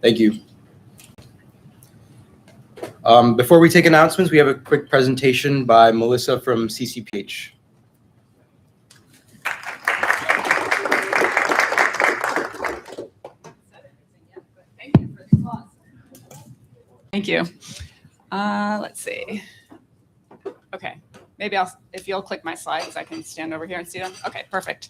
Thank you. Before we take announcements, we have a quick presentation by Melissa from CCPH. Thank you. Let's see. Okay, maybe if you'll click my slides, I can stand over here and see them. Okay, perfect.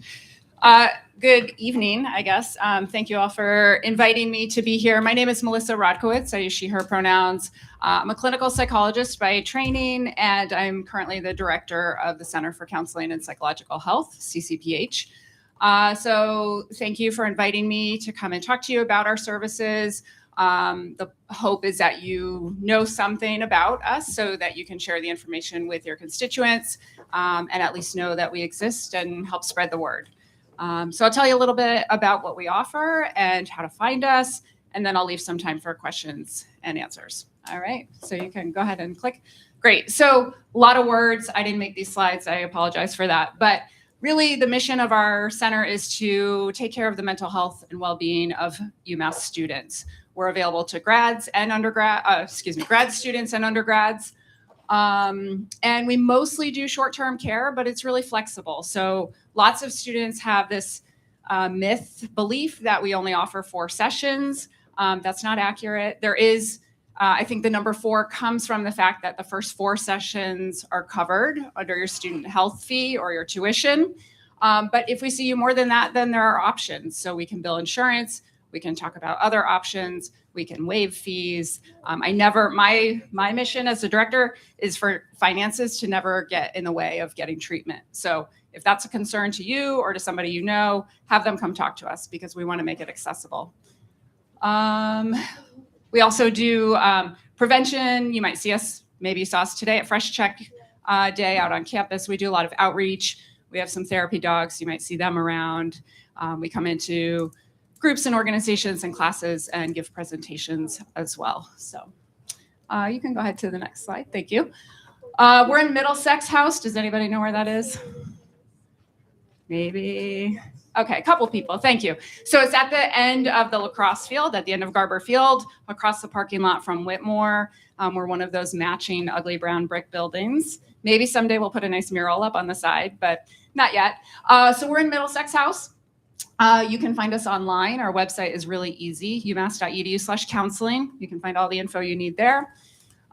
Good evening, I guess. Thank you all for inviting me to be here. My name is Melissa Rodkowitz. I use she, her pronouns. I'm a clinical psychologist by training, and I'm currently the director of the Center for Counseling and Psychological Health, CCPH. So thank you for inviting me to come and talk to you about our services. The hope is that you know something about us so that you can share the information with your constituents and at least know that we exist and help spread the word. So I'll tell you a little bit about what we offer and how to find us, and then I'll leave some time for questions and answers. All right, so you can go ahead and click. Great, so a lot of words. I didn't make these slides, I apologize for that. But really the mission of our center is to take care of the mental health and well-being of UMass students. We're available to grads and grad students and undergrads. And we mostly do short-term care, but it's really flexible. So lots of students have this belief that we only offer 4 sessions. That's not accurate. There is, I think the number 4 comes from the fact that the first 4 sessions are covered under your student health fee or your tuition. But if we see you more than that, then there are options. So we can bill insurance, we can talk about other options, we can waive fees. My mission as a director is for finances to never get in the way of getting treatment. So if that's a concern to you or to somebody you know, have them come talk to us because we want to make it accessible. We also do prevention. You might see us, maybe you saw us today at Fresh Check Day out on campus. We do a lot of outreach. We have some therapy dogs. You might see them around. We come into groups and organizations and classes and give presentations as well. So you can go ahead to the next slide. Thank you. We're in Middlesex House. Does anybody know where that is? Maybe. Okay, a couple people. Thank you. So it's at the end of the lacrosse field, at the end of Garber Field, across the parking lot from Whitmore. We're one of those matching ugly brown brick buildings. Maybe someday we'll put a nice mural up on the side, but not yet. So we're in Middlesex House. You can find us online. Our website is really easy, umass.edu/counseling. You can find all the info you need there.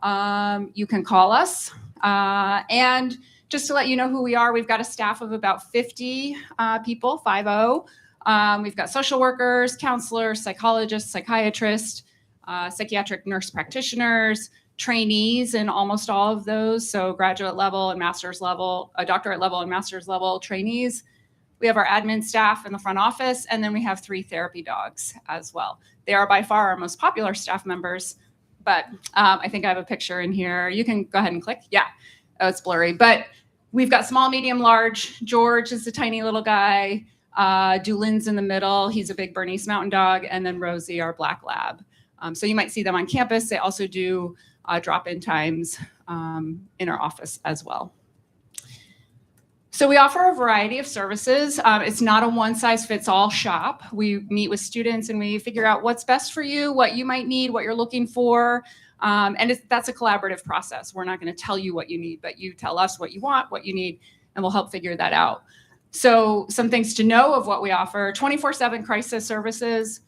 You can call us. And just to let you know who we are, we've got a staff of about 50 people, 50. We've got social workers, counselors, psychologists, psychiatrists, psychiatric nurse practitioners, trainees in almost all of those. So graduate level and master's level, doctorate level and master's level trainees. We have our admin staff in the front office, and then we have 3 therapy dogs as well. They are by far our most popular staff members, but I think I have a picture in here. You can go ahead and click. Yeah, oh, it's blurry, but we've got small, medium, large. George is a tiny little guy. Doolin's in the middle. He's a big Bernese Mountain Dog, and then Rosie, our black lab. So you might see them on campus. They also do drop-in times in our office as well. So we offer a variety of services. It's not a one-size-fits-all shop. We meet with students and we figure out what's best for you, what you might need, what you're looking for. And that's a collaborative process. We're not going to tell you what you need, but you tell us what you want, what you need, and we'll help figure that out. So some things to know of what we offer: 24/7 crisis services.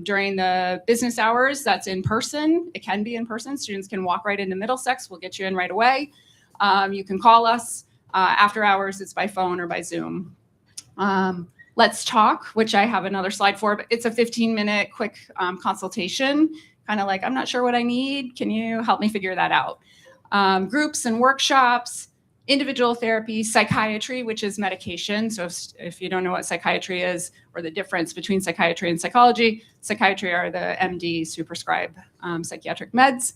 During the business hours, that's in person. It can be in person. Students can walk right into Middlesex. We'll get you in right away. You can call us. After hours, it's by phone or by Zoom. Let's Talk, which I have another slide for, but it's a 15-minute quick consultation, kind of like, I'm not sure what I need. Can you help me figure that out? Groups and workshops, individual therapy, psychiatry, which is medication. So if you don't know what psychiatry is or the difference between psychiatry and psychology are the MDs who prescribe psychiatric meds.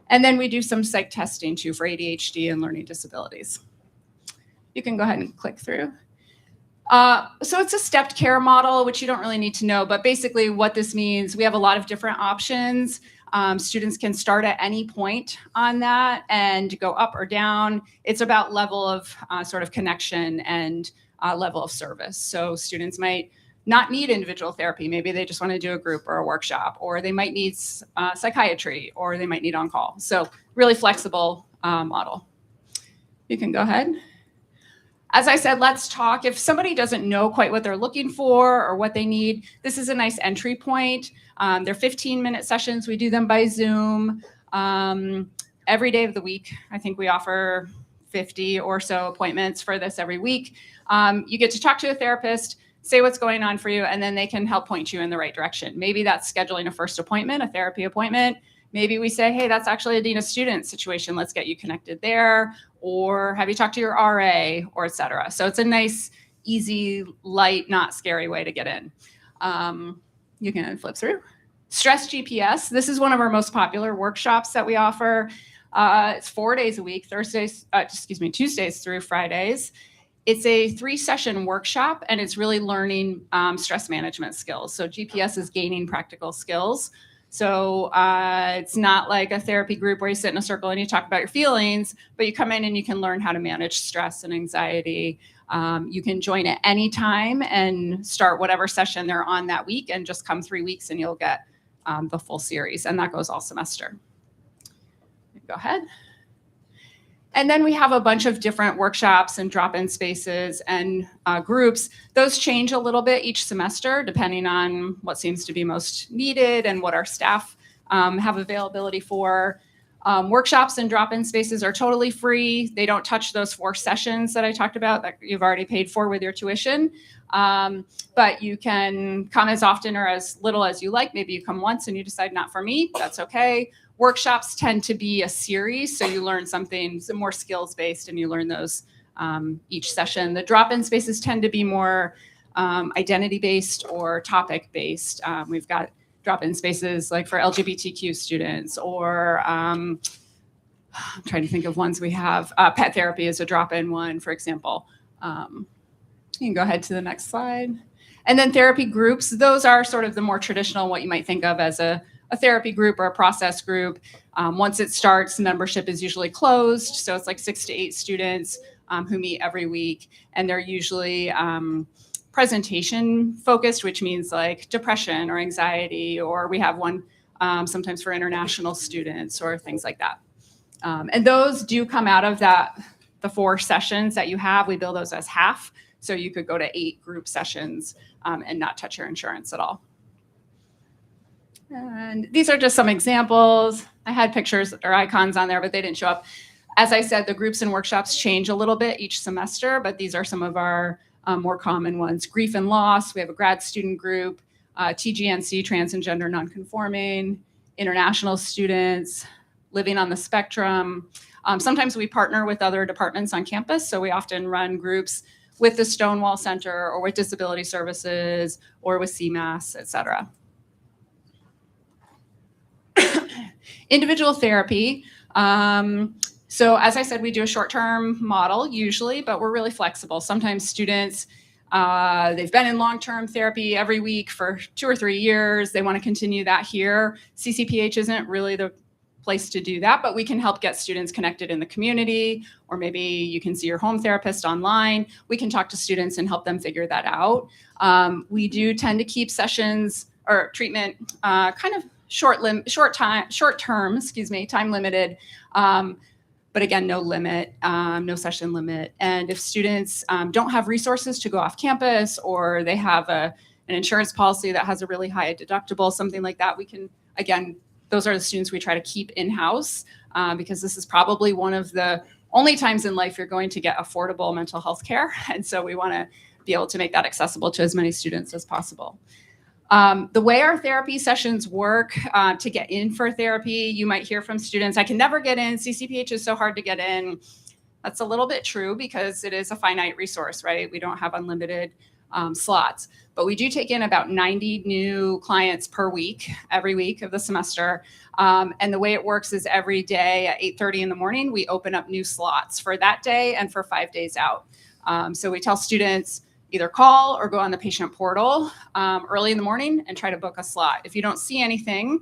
And then we do some psych testing too for ADHD and learning disabilities. You can go ahead and click through. So it's a stepped care model, which you don't really need to know, but basically what this means, we have a lot of different options. Students can start at any point on that and go up or down. It's about level of sort of connection and level of service. So students might not need individual therapy. Maybe they just want to do a group or a workshop, or they might need psychiatry, or they might need on-call. So really flexible model. You can go ahead. As I said, let's talk. If somebody doesn't know quite what they're looking for or what they need, this is a nice entry point. They're 15-minute sessions. We do them by Zoom every day of the week. I think we offer 50 or so appointments for this every week. You get to talk to a therapist, say what's going on for you, and then they can help point you in the right direction. Maybe that's scheduling a first appointment, a therapy appointment. Maybe we say, hey, that's actually a dean of students situation. Let's get you connected there. Or have you talked to your RA, or et cetera. So it's a nice, easy, light, not scary way to get in. You can flip through. Stress GPS. This is one of our most popular workshops that we offer. It's 4 days a week, Tuesdays through Fridays. It's a 3-session workshop, and it's really learning stress management skills. So GPS is gaining practical skills. So it's not like a therapy group where you sit in a circle and you talk about your feelings, but you come in and you can learn how to manage stress and anxiety. You can join at any time and start whatever session they're on that week, and just come 3 weeks and you'll get the full series, and that goes all semester. Go ahead. And then we have a bunch of different workshops and drop-in spaces and groups. Those change a little bit each semester depending on what seems to be most needed and what our staff have availability for. Workshops and drop-in spaces are totally free. They don't touch those 4 sessions that I talked about that you've already paid for with your tuition. But you can come as often or as little as you like. Maybe you come once and you decide not for me, that's okay. Workshops tend to be a series, so you learn something some more skills-based, and you learn those each session. The drop-in spaces tend to be more identity-based or topic-based. We've got drop-in spaces like for LGBTQ students, or I'm trying to think of ones we have. Pet therapy is a drop-in one, for example. You can go ahead to the next slide. And then therapy groups, those are sort of the more traditional, what you might think of as a therapy group or a process group. Once it starts, membership is usually closed. So it's like 6 to 8 students who meet every week. And they're usually presentation focused, which means like depression or anxiety, or we have one sometimes for international students or things like that. And those do come out of the 4 sessions that you have. We bill those as half. So you could go to 8 group sessions and not touch your insurance at all. And these are just some examples. I had pictures or icons on there, but they didn't show up. As I said, the groups and workshops change a little bit each semester, but these are some of our more common ones. Grief and loss, we have a grad student group, TGNC, trans and gender nonconforming, international students, living on the spectrum. Sometimes we partner with other departments on campus, so we often run groups with the Stonewall Center or with Disability Services or with UMass, et cetera. Individual therapy. So as I said, we do a short-term model usually, but we're really flexible. Sometimes students, they've been in long-term therapy every week for 2 or 3 years. They want to continue that here. CCPH isn't really the place to do that, but we can help get students connected in the community, or maybe you can see your home therapist online. We can talk to students and help them figure that out. We do tend to keep sessions or treatment kind of short-term, time limited. But again, no limit, no session limit. And if students don't have resources to go off campus, or they have an insurance policy that has a really high deductible, something like that, we can, again, those are the students we try to keep in-house because this is probably one of the only times in life you're going to get affordable mental health care. And so we want to be able to make that accessible to as many students as possible. The way our therapy sessions work to get in for therapy, you might hear from students, I can never get in, CCPH is so hard to get in. That's a little bit true because it is a finite resource, right? We don't have unlimited slots, but we do take in about 90 new clients per week, every week of the semester. And the way it works is every day at 8:30 in the morning, we open up new slots for that day and for 5 days out. So we tell students, either call or go on the patient portal early in the morning and try to book a slot. If you don't see anything,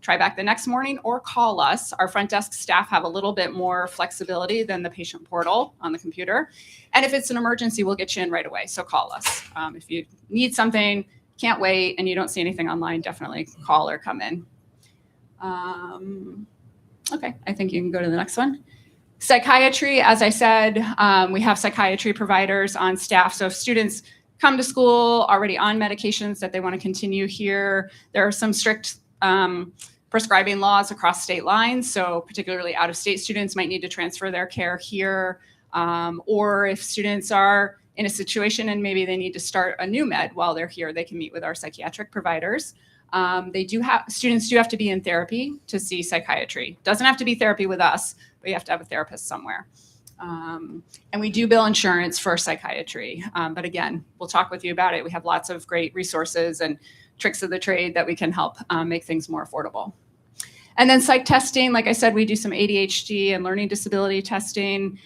try back the next morning or call us. Our front desk staff have a little bit more flexibility than the patient portal on the computer. And if it's an emergency, we'll get you in right away. So call us. If you need something, can't wait, and you don't see anything online, definitely call or come in. Okay, I think you can go to the next one. Psychiatry, as I said, we have psychiatry providers on staff. So if students come to school already on medications that they want to continue here, there are some strict prescribing laws across state lines. So particularly out-of-state students might need to transfer their care here. Or if students are in a situation and maybe they need to start a new med while they're here, they can meet with our psychiatric providers. Students do have to be in therapy to see psychiatry. Doesn't have to be therapy with us, but you have to have a therapist somewhere. And we do bill insurance for psychiatry. But again, we'll talk with you about it. We have lots of great resources and tricks of the trade that we can help make things more affordable. And then psych testing, like I said, we do some ADHD and learning disability testing.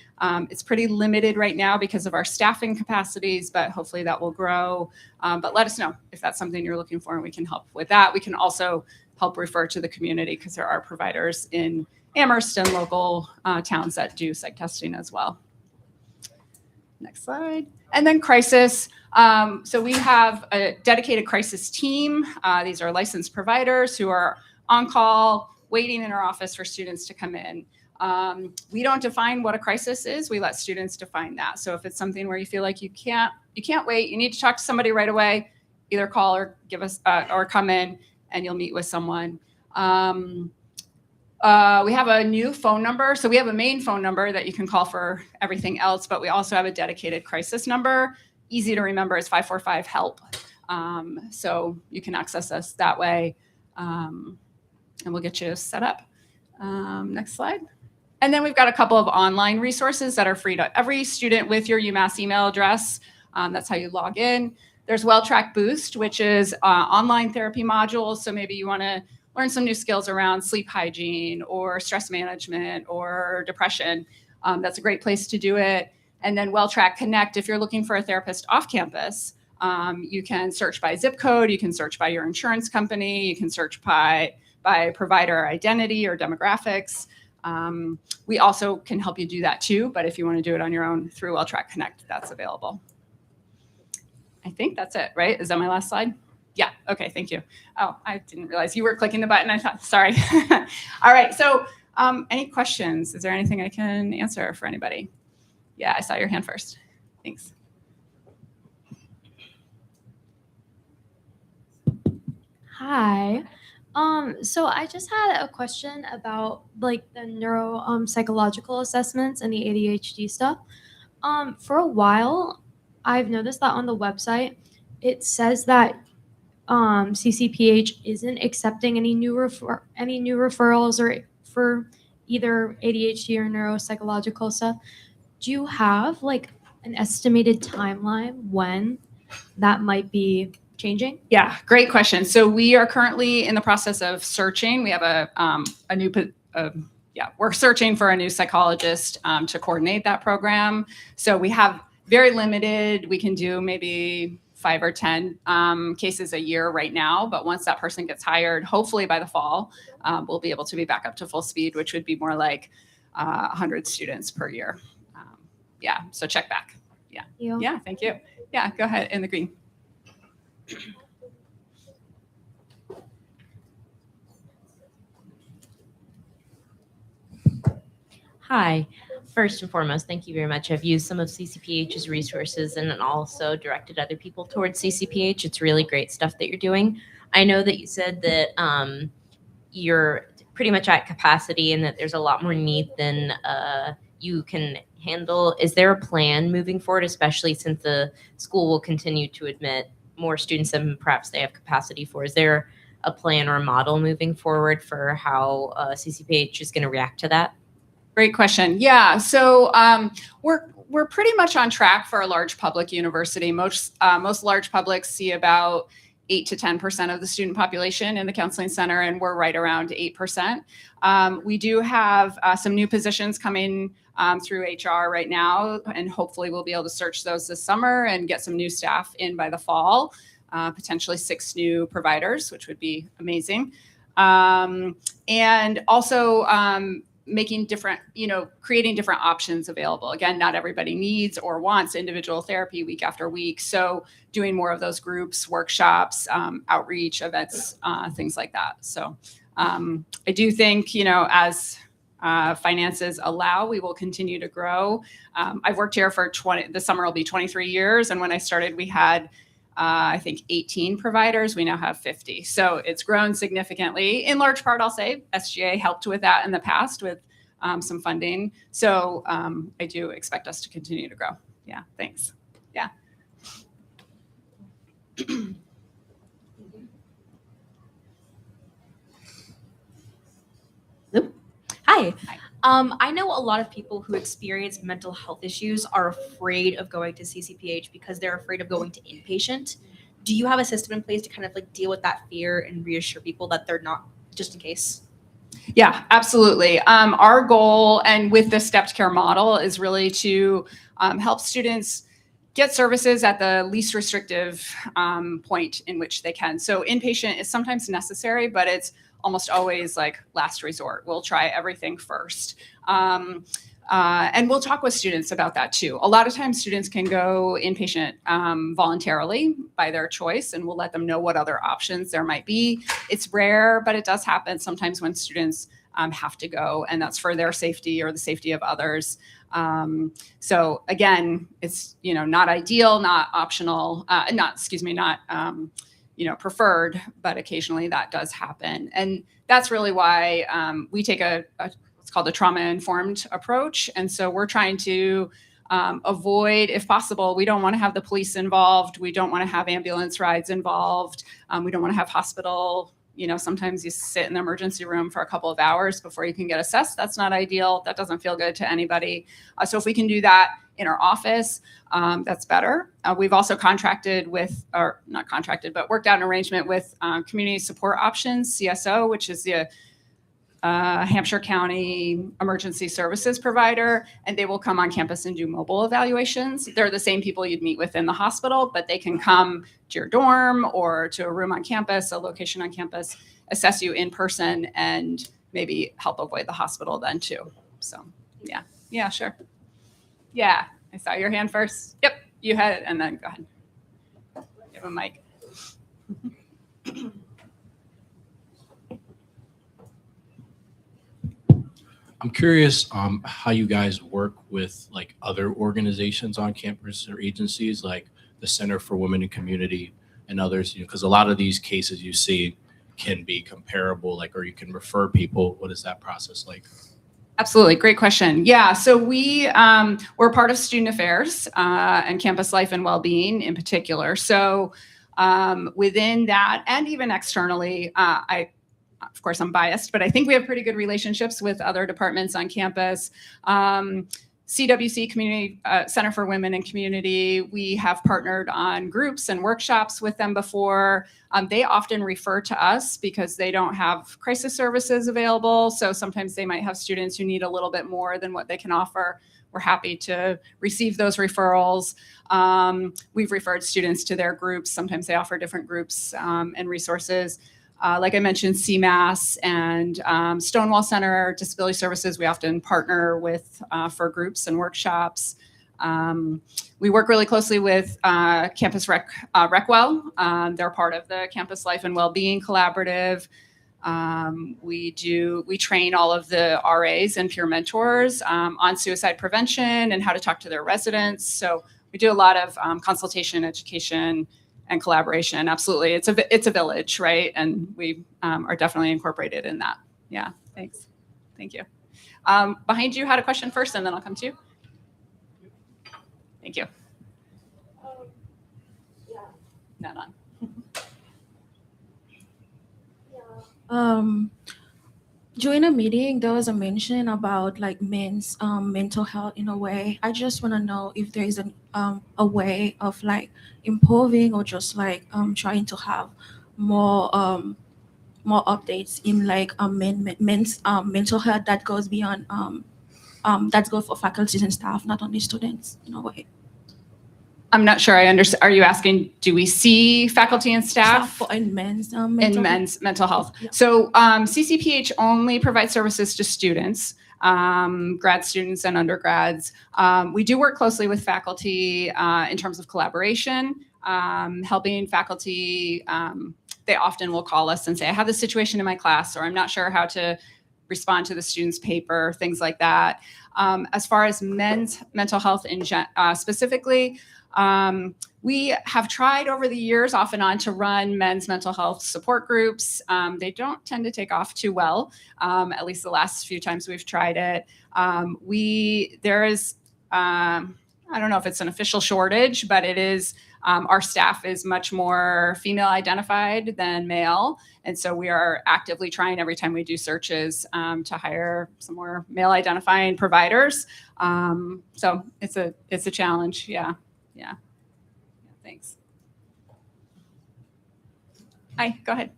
It's pretty limited right now because of our staffing capacities, but hopefully that will grow. But let us know if that's something you're looking for and we can help with that. We can also help refer to the community because there are providers in Amherst and local towns that do psych testing as well. Next slide. And then crisis. So we have a dedicated crisis team. These are licensed providers who are on call, waiting in our office for students to come in. We don't define what a crisis is. We let students define that. So if it's something where you feel like you can't wait, you need to talk to somebody right away, either call or give us or come in and you'll meet with someone. We have a new phone number. So we have a main phone number that you can call for everything else, but we also have a dedicated crisis number. Easy to remember is 545-HELP. So you can access us that way. And we'll get you set up. Next slide. And then we've got a couple of online resources that are free to every student with your UMass email address. That's how you log in. There's WellTrack Boost, which is online therapy modules. So maybe you want to learn some new skills around sleep hygiene or stress management or depression. That's a great place to do it. And then WellTrack Connect, if you're looking for a therapist off campus, you can search by zip code, you can search by your insurance company, you can search by provider identity or demographics. We also can help you do that too, but if you want to do it on your own through WellTrack Connect, that's available. I think that's it, right? Is that my last slide? Yeah, okay, thank you. Oh, I didn't realize you were clicking the button. I thought, sorry. All right, so any questions? Is there anything I can answer for anybody? Yeah, I saw your hand first. Thanks. Hi. So I just had a question about like the psychological assessments and the ADHD stuff. For a while, I've noticed that on the website, it says that CCPH isn't accepting any new referrals or for either ADHD or neuropsychological stuff. Do you have like an estimated timeline when that might be changing? Yeah, great question. So we are currently in the process of searching. We have we're searching for a new psychologist to coordinate that program. So we have very limited, we can do maybe 5 or 10 cases a year right now. But once that person gets hired, hopefully by the fall, we'll be able to be back up to full speed, which would be more like 100 students per year. Yeah, so check back. Yeah. Yeah, thank you. Yeah, go ahead in the green. Hi. First and foremost, thank you very much. I've used some of CCPH's resources and then also directed other people towards CCPH. It's really great stuff that you're doing. I know that you said that you're pretty much at capacity and that there's a lot more need than you can handle. Is there a plan moving forward, especially since the school will continue to admit more students than perhaps they have capacity for? Is there a plan or a model moving forward for how CCPH is going to react to that? Great question. Yeah, so we're pretty much on track for a large public university. Most large publics see about 8 to 10% of the student population in the counseling center, and we're right around 8%. We do have some new positions coming through HR right now, and hopefully we'll be able to search those this summer and get some new staff in by the fall, potentially 6 new providers, which would be amazing. And also making different, creating different options available. Again, not everybody needs or wants individual therapy week after week. So doing more of those groups, workshops, outreach, events, things like that. So I do think, as finances allow, we will continue to grow. I've worked here for this summer will be 23 years. And when I started, we had I think 18 providers. We now have 50. So it's grown significantly. In large part, I'll say SGA helped with that in the past with some funding. So I do expect us to continue to grow. Yeah, thanks. Yeah. Hi. Hi. I know a lot of people who experience mental health issues are afraid of going to CCPH because they're afraid of going to inpatient. Do you have a system in place to kind of like deal with that fear and reassure people that they're not, just in case? Yeah, absolutely. Our goal, and with the stepped care model, is really to help students get services at the least restrictive point in which they can. So inpatient is sometimes necessary, but it's almost always like last resort. We'll try everything first. And we'll talk with students about that too. A lot of times students can go inpatient voluntarily by their choice, and we'll let them know what other options there might be. It's rare, but it does happen sometimes when students have to go, and that's for their safety or the safety of others. So again, it's not ideal, not optional, not preferred, but occasionally that does happen. And that's really why we take what's called a trauma-informed approach. And so we're trying to avoid, if possible, we don't want to have the police involved. We don't want to have ambulance rides involved. We don't want to have hospital. Sometimes you sit in the emergency room for a couple of hours before you can get assessed. That's not ideal. That doesn't feel good to anybody. So if we can do that in our office, that's better. We've also contracted with, or not contracted, but worked out an arrangement with Community Support Options, CSO, which is the Hampshire County emergency services provider, and they will come on campus and do mobile evaluations. They're the same people you'd meet with in the hospital, but they can come to your dorm or to a room on campus, a location on campus, assess you in person, and maybe help avoid the hospital then too. So yeah, sure. Yeah, I saw your hand first. Yep, you had it, and then go ahead. You have a mic. I'm curious how you guys work with like other organizations on campus or agencies like the Center for Women and Community and others, because a lot of these cases you see can be comparable, or you can refer people. What is that process like? Absolutely. Great question. Yeah. So we're part of student affairs and campus life and well-being in particular. So within that, and even externally, of course, I'm biased, but I think we have pretty good relationships with other departments on campus. CWC, Community Center for Women and Community, we have partnered on groups and workshops with them before. They often refer to us because they don't have crisis services available. So sometimes they might have students who need a little bit more than what they can offer. We're happy to receive those referrals. We've referred students to their groups. Sometimes they offer different groups and resources. Like I mentioned, UMass and Stonewall Center Disability Services, we often partner with for groups and workshops. We work really closely with Campus Recwell. They're part of the Campus Life and Wellbeing Collaborative. We train all of the RAs and peer mentors on suicide prevention and how to talk to their residents. So we do a lot of consultation, education, and collaboration. Absolutely. It's a village, right? And we are definitely incorporated in that. Yeah, thanks. Thank you. Behind you had a question first, and then I'll come to you. Thank you. Yeah. Not on. During a meeting, there was a mention about like men's mental health in a way. I just want to know if there is a way of like improving or just like trying to have more updates in like men's mental health that goes beyond that goes for faculties and staff, not only students in a way. I'm not sure I understand. Are you asking, do we see faculty and staff in men's in men's mental health? Yeah. So CCPH only provides services to students, grad students and undergrads. We do work closely with faculty in terms of collaboration, helping faculty. They often will call us and say, I have this situation in my class, or I'm not sure how to respond to the student's paper, things like that. As far as men's mental health specifically, we have tried over the years off and on to run men's mental health support groups. They don't tend to take off too well, at least the last few times we've tried it. There is, I don't know if it's an official shortage, but it is, our staff is much more female identified than male. And so we are actively trying every time we do searches to hire some more male identifying providers. So it's a challenge. Yeah. Thanks. Hi, go ahead.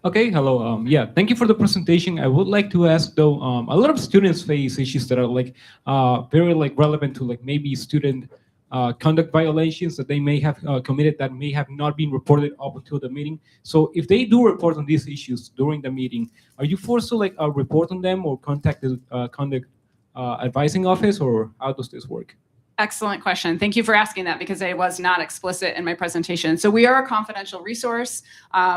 Okay, hello. Yeah, thank you for the presentation. I would like to ask though, a lot of students face issues that are like very like relevant to like maybe student conduct violations that they may have committed that may have not been reported up until the meeting. So if they do report on these issues during the meeting, are you forced to like report on them or contact the conduct advising office, or how does this work? Excellent question. Thank you for asking that, because I was not explicit in my presentation. So we are a confidential resource,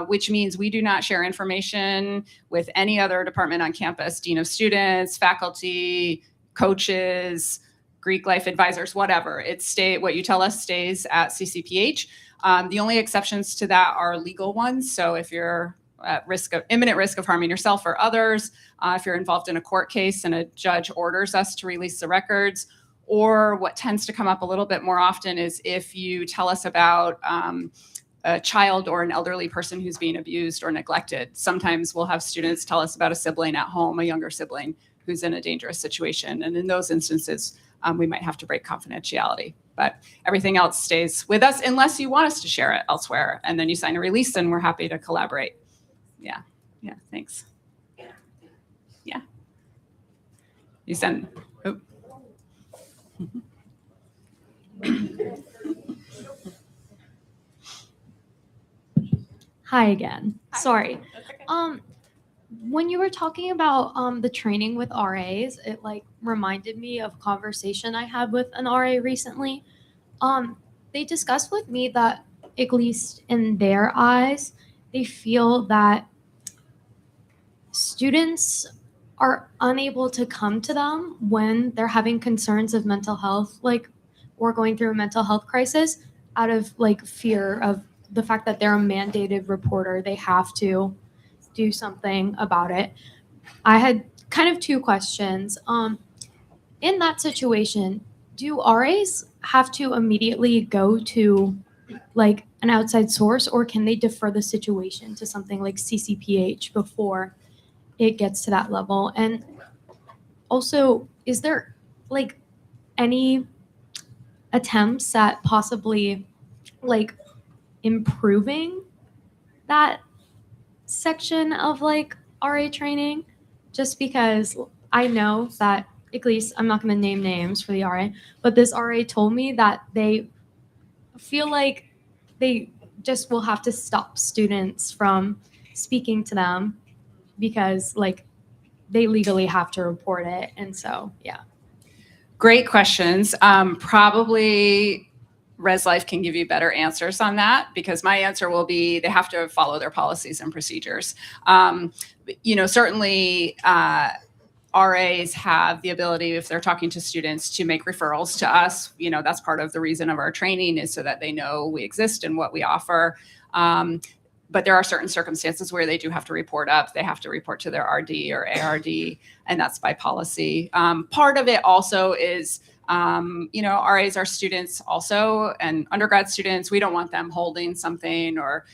which means we do not share information with any other department on campus, dean of students, faculty, coaches, Greek life advisors, whatever. What you tell us stays at CCPH. The only exceptions to that are legal ones. So if you're at imminent risk of harming yourself or others, if you're involved in a court case and a judge orders us to release the records, or what tends to come up a little bit more often is if you tell us about a child or an elderly person who's being abused or neglected. Sometimes we'll have students tell us about a sibling at home, a younger sibling who's in a dangerous situation. And in those instances, we might have to break confidentiality. But everything else stays with us unless you want us to share it elsewhere. And then you sign a release and we're happy to collaborate. Yeah, thanks. Yeah. You send, oh. Hi again. Hi. Sorry. That's okay. When you were talking about the training with RAs, it like reminded me of a conversation I had with an RA recently. They discussed with me that, at least in their eyes, they feel that students are unable to come to them when they're having concerns of mental health, like, or going through a mental health crisis, out of like fear of the fact that they're a mandated reporter. They have to do something about it. I had kind of two questions. In that situation, do RAs have to immediately go to like an outside source, or can they defer the situation to something like CCPH before it gets to that level? And also, is there like any attempts at possibly like improving that section of like RA training? Just because I know that, at least I'm not going to name names for the RA, but this RA told me that they feel like they just will have to stop students from speaking to them because like they legally have to report it. And so, yeah. Great questions. Probably Res Life can give you better answers on that, because my answer will be they have to follow their policies and procedures. Certainly RAs have the ability, if they're talking to students, to make referrals to us. That's part of the reason of our training, is so that they know we exist and what we offer. But there are certain circumstances where they do have to report up. They have to report to their RD or ARD, and that's by policy. Part of it also is, RAs are students also, and undergrad students. We don't want them holding something or,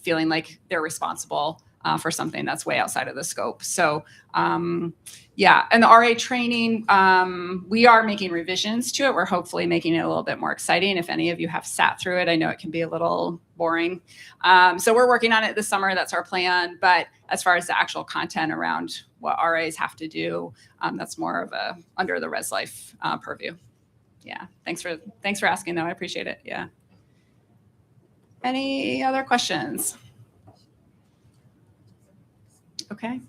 feeling like they're responsible. for something that's way outside of the scope. So yeah, and the RA training, we are making revisions to it. We're hopefully making it a little bit more exciting. If any of you have sat through it, I know it can be a little boring. So we're working on it this summer. That's our plan. But as far as the actual content around what RAs have to do, that's more of a under the Res Life purview. Yeah, thanks for asking though. I appreciate it. Yeah. Any other questions? Okay.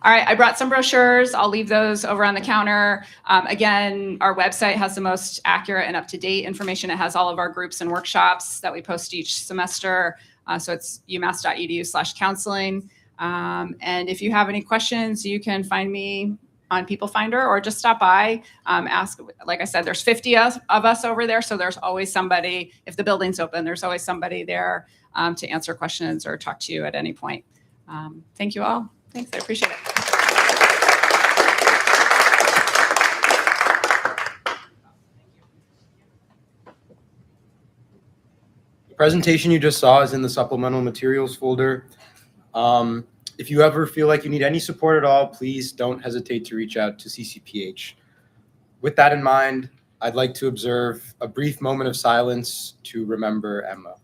All right, I brought some brochures. I'll leave those over on the counter. Again, our website has the most accurate and up-to-date information. It has all of our groups and workshops that we post each semester. So it's umass.edu/counseling. And if you have any questions, you can find me on People Finder or just stop by, ask. Like I said, there's 50 of us over there. So there's always somebody, if the building's open, there's always somebody there to answer questions or talk to you at any point. Thank you all. Thanks, I appreciate it. The presentation you just saw is in the supplemental materials folder. If you ever feel like you need any support at all, please don't hesitate to reach out to CCPH. With that in mind, I'd like to observe a brief moment of silence to remember Emma.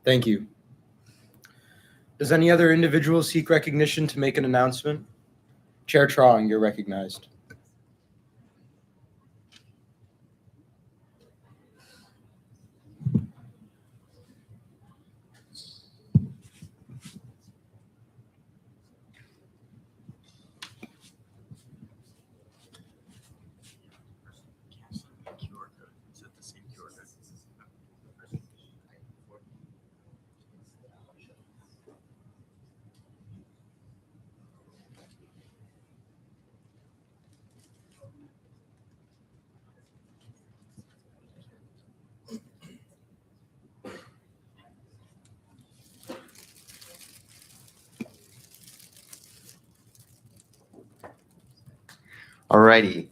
Thank you. Does any other individual seek recognition to make an announcement? Chair Trong, you're recognized. Alrighty.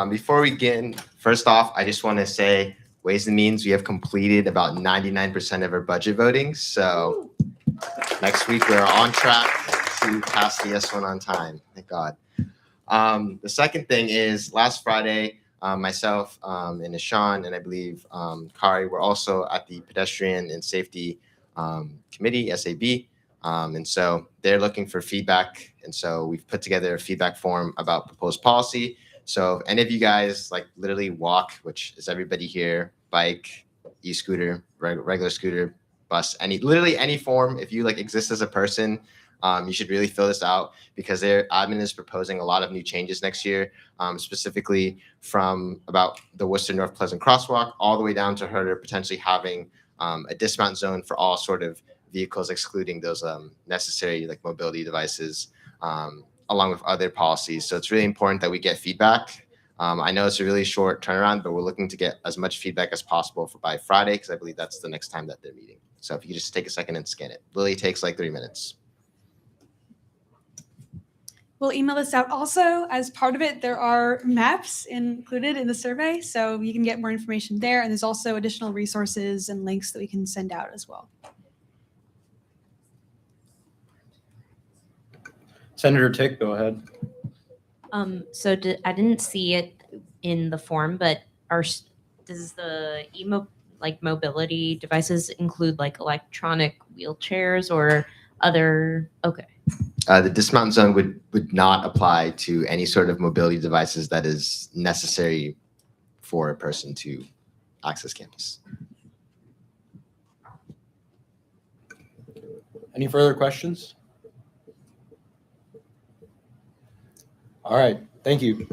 Before we begin, first off, I just want to say Ways and Means, we have completed about 99% of our budget voting. So next week we're on track to pass the S1 on time. Thank God. The second thing is last Friday, myself and Ishan and I believe Kari were also at the Pedestrian and Safety Committee, SAB. And so they're looking for feedback. And so we've put together a feedback form about proposed policy. So if any of you guys like literally walk, which is everybody here, bike, e-scooter, regular scooter, bus, literally any form, if you like exist as a person, you should really fill this out because their admin is proposing a lot of new changes next year, specifically from about the Worcester North Pleasant crosswalk all the way down to her potentially having a dismount zone for all sort of vehicles, excluding those necessary like mobility devices, along with other policies. So it's really important that we get feedback. I know it's a really short turnaround, but we're looking to get as much feedback as possible by Friday because I believe that's the next time that they're meeting. So if you could just take a second and scan it. Literally takes like 3 minutes. We'll email this out. Also, as part of it, there are maps included in the survey, so you can get more information there. And there's also additional resources and links that we can send out as well. Senator Tick, go ahead. So I didn't see it in the form, but does the mobility devices include like electronic wheelchairs or other? Okay. The dismount zone would not apply to any sort of mobility devices that is necessary for a person to access campus. Any further questions? All right, thank you.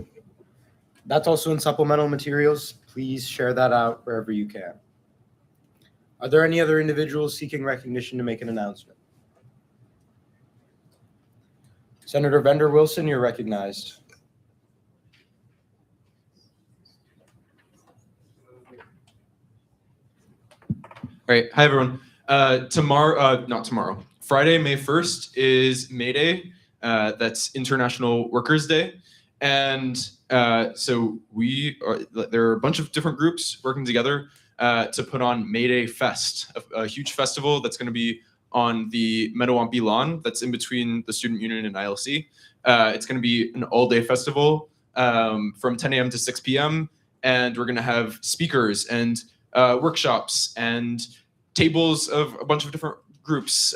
That's also in supplemental materials. Please share that out wherever you can. Are there any other individuals seeking recognition to make an announcement? Senator Bender Wilson, you're recognized. Right. Hi, everyone. Not tomorrow. Friday, May 1st is May Day. That's International Workers' Day. And so there are a bunch of different groups working together to put on May Day Fest, a huge festival that's going to be on the Meadowampi lawn that's in between the Student Union and ILC. It's going to be an all-day festival from 10 a.m. to 6 p.m. And we're going to have speakers and workshops and tables of a bunch of different groups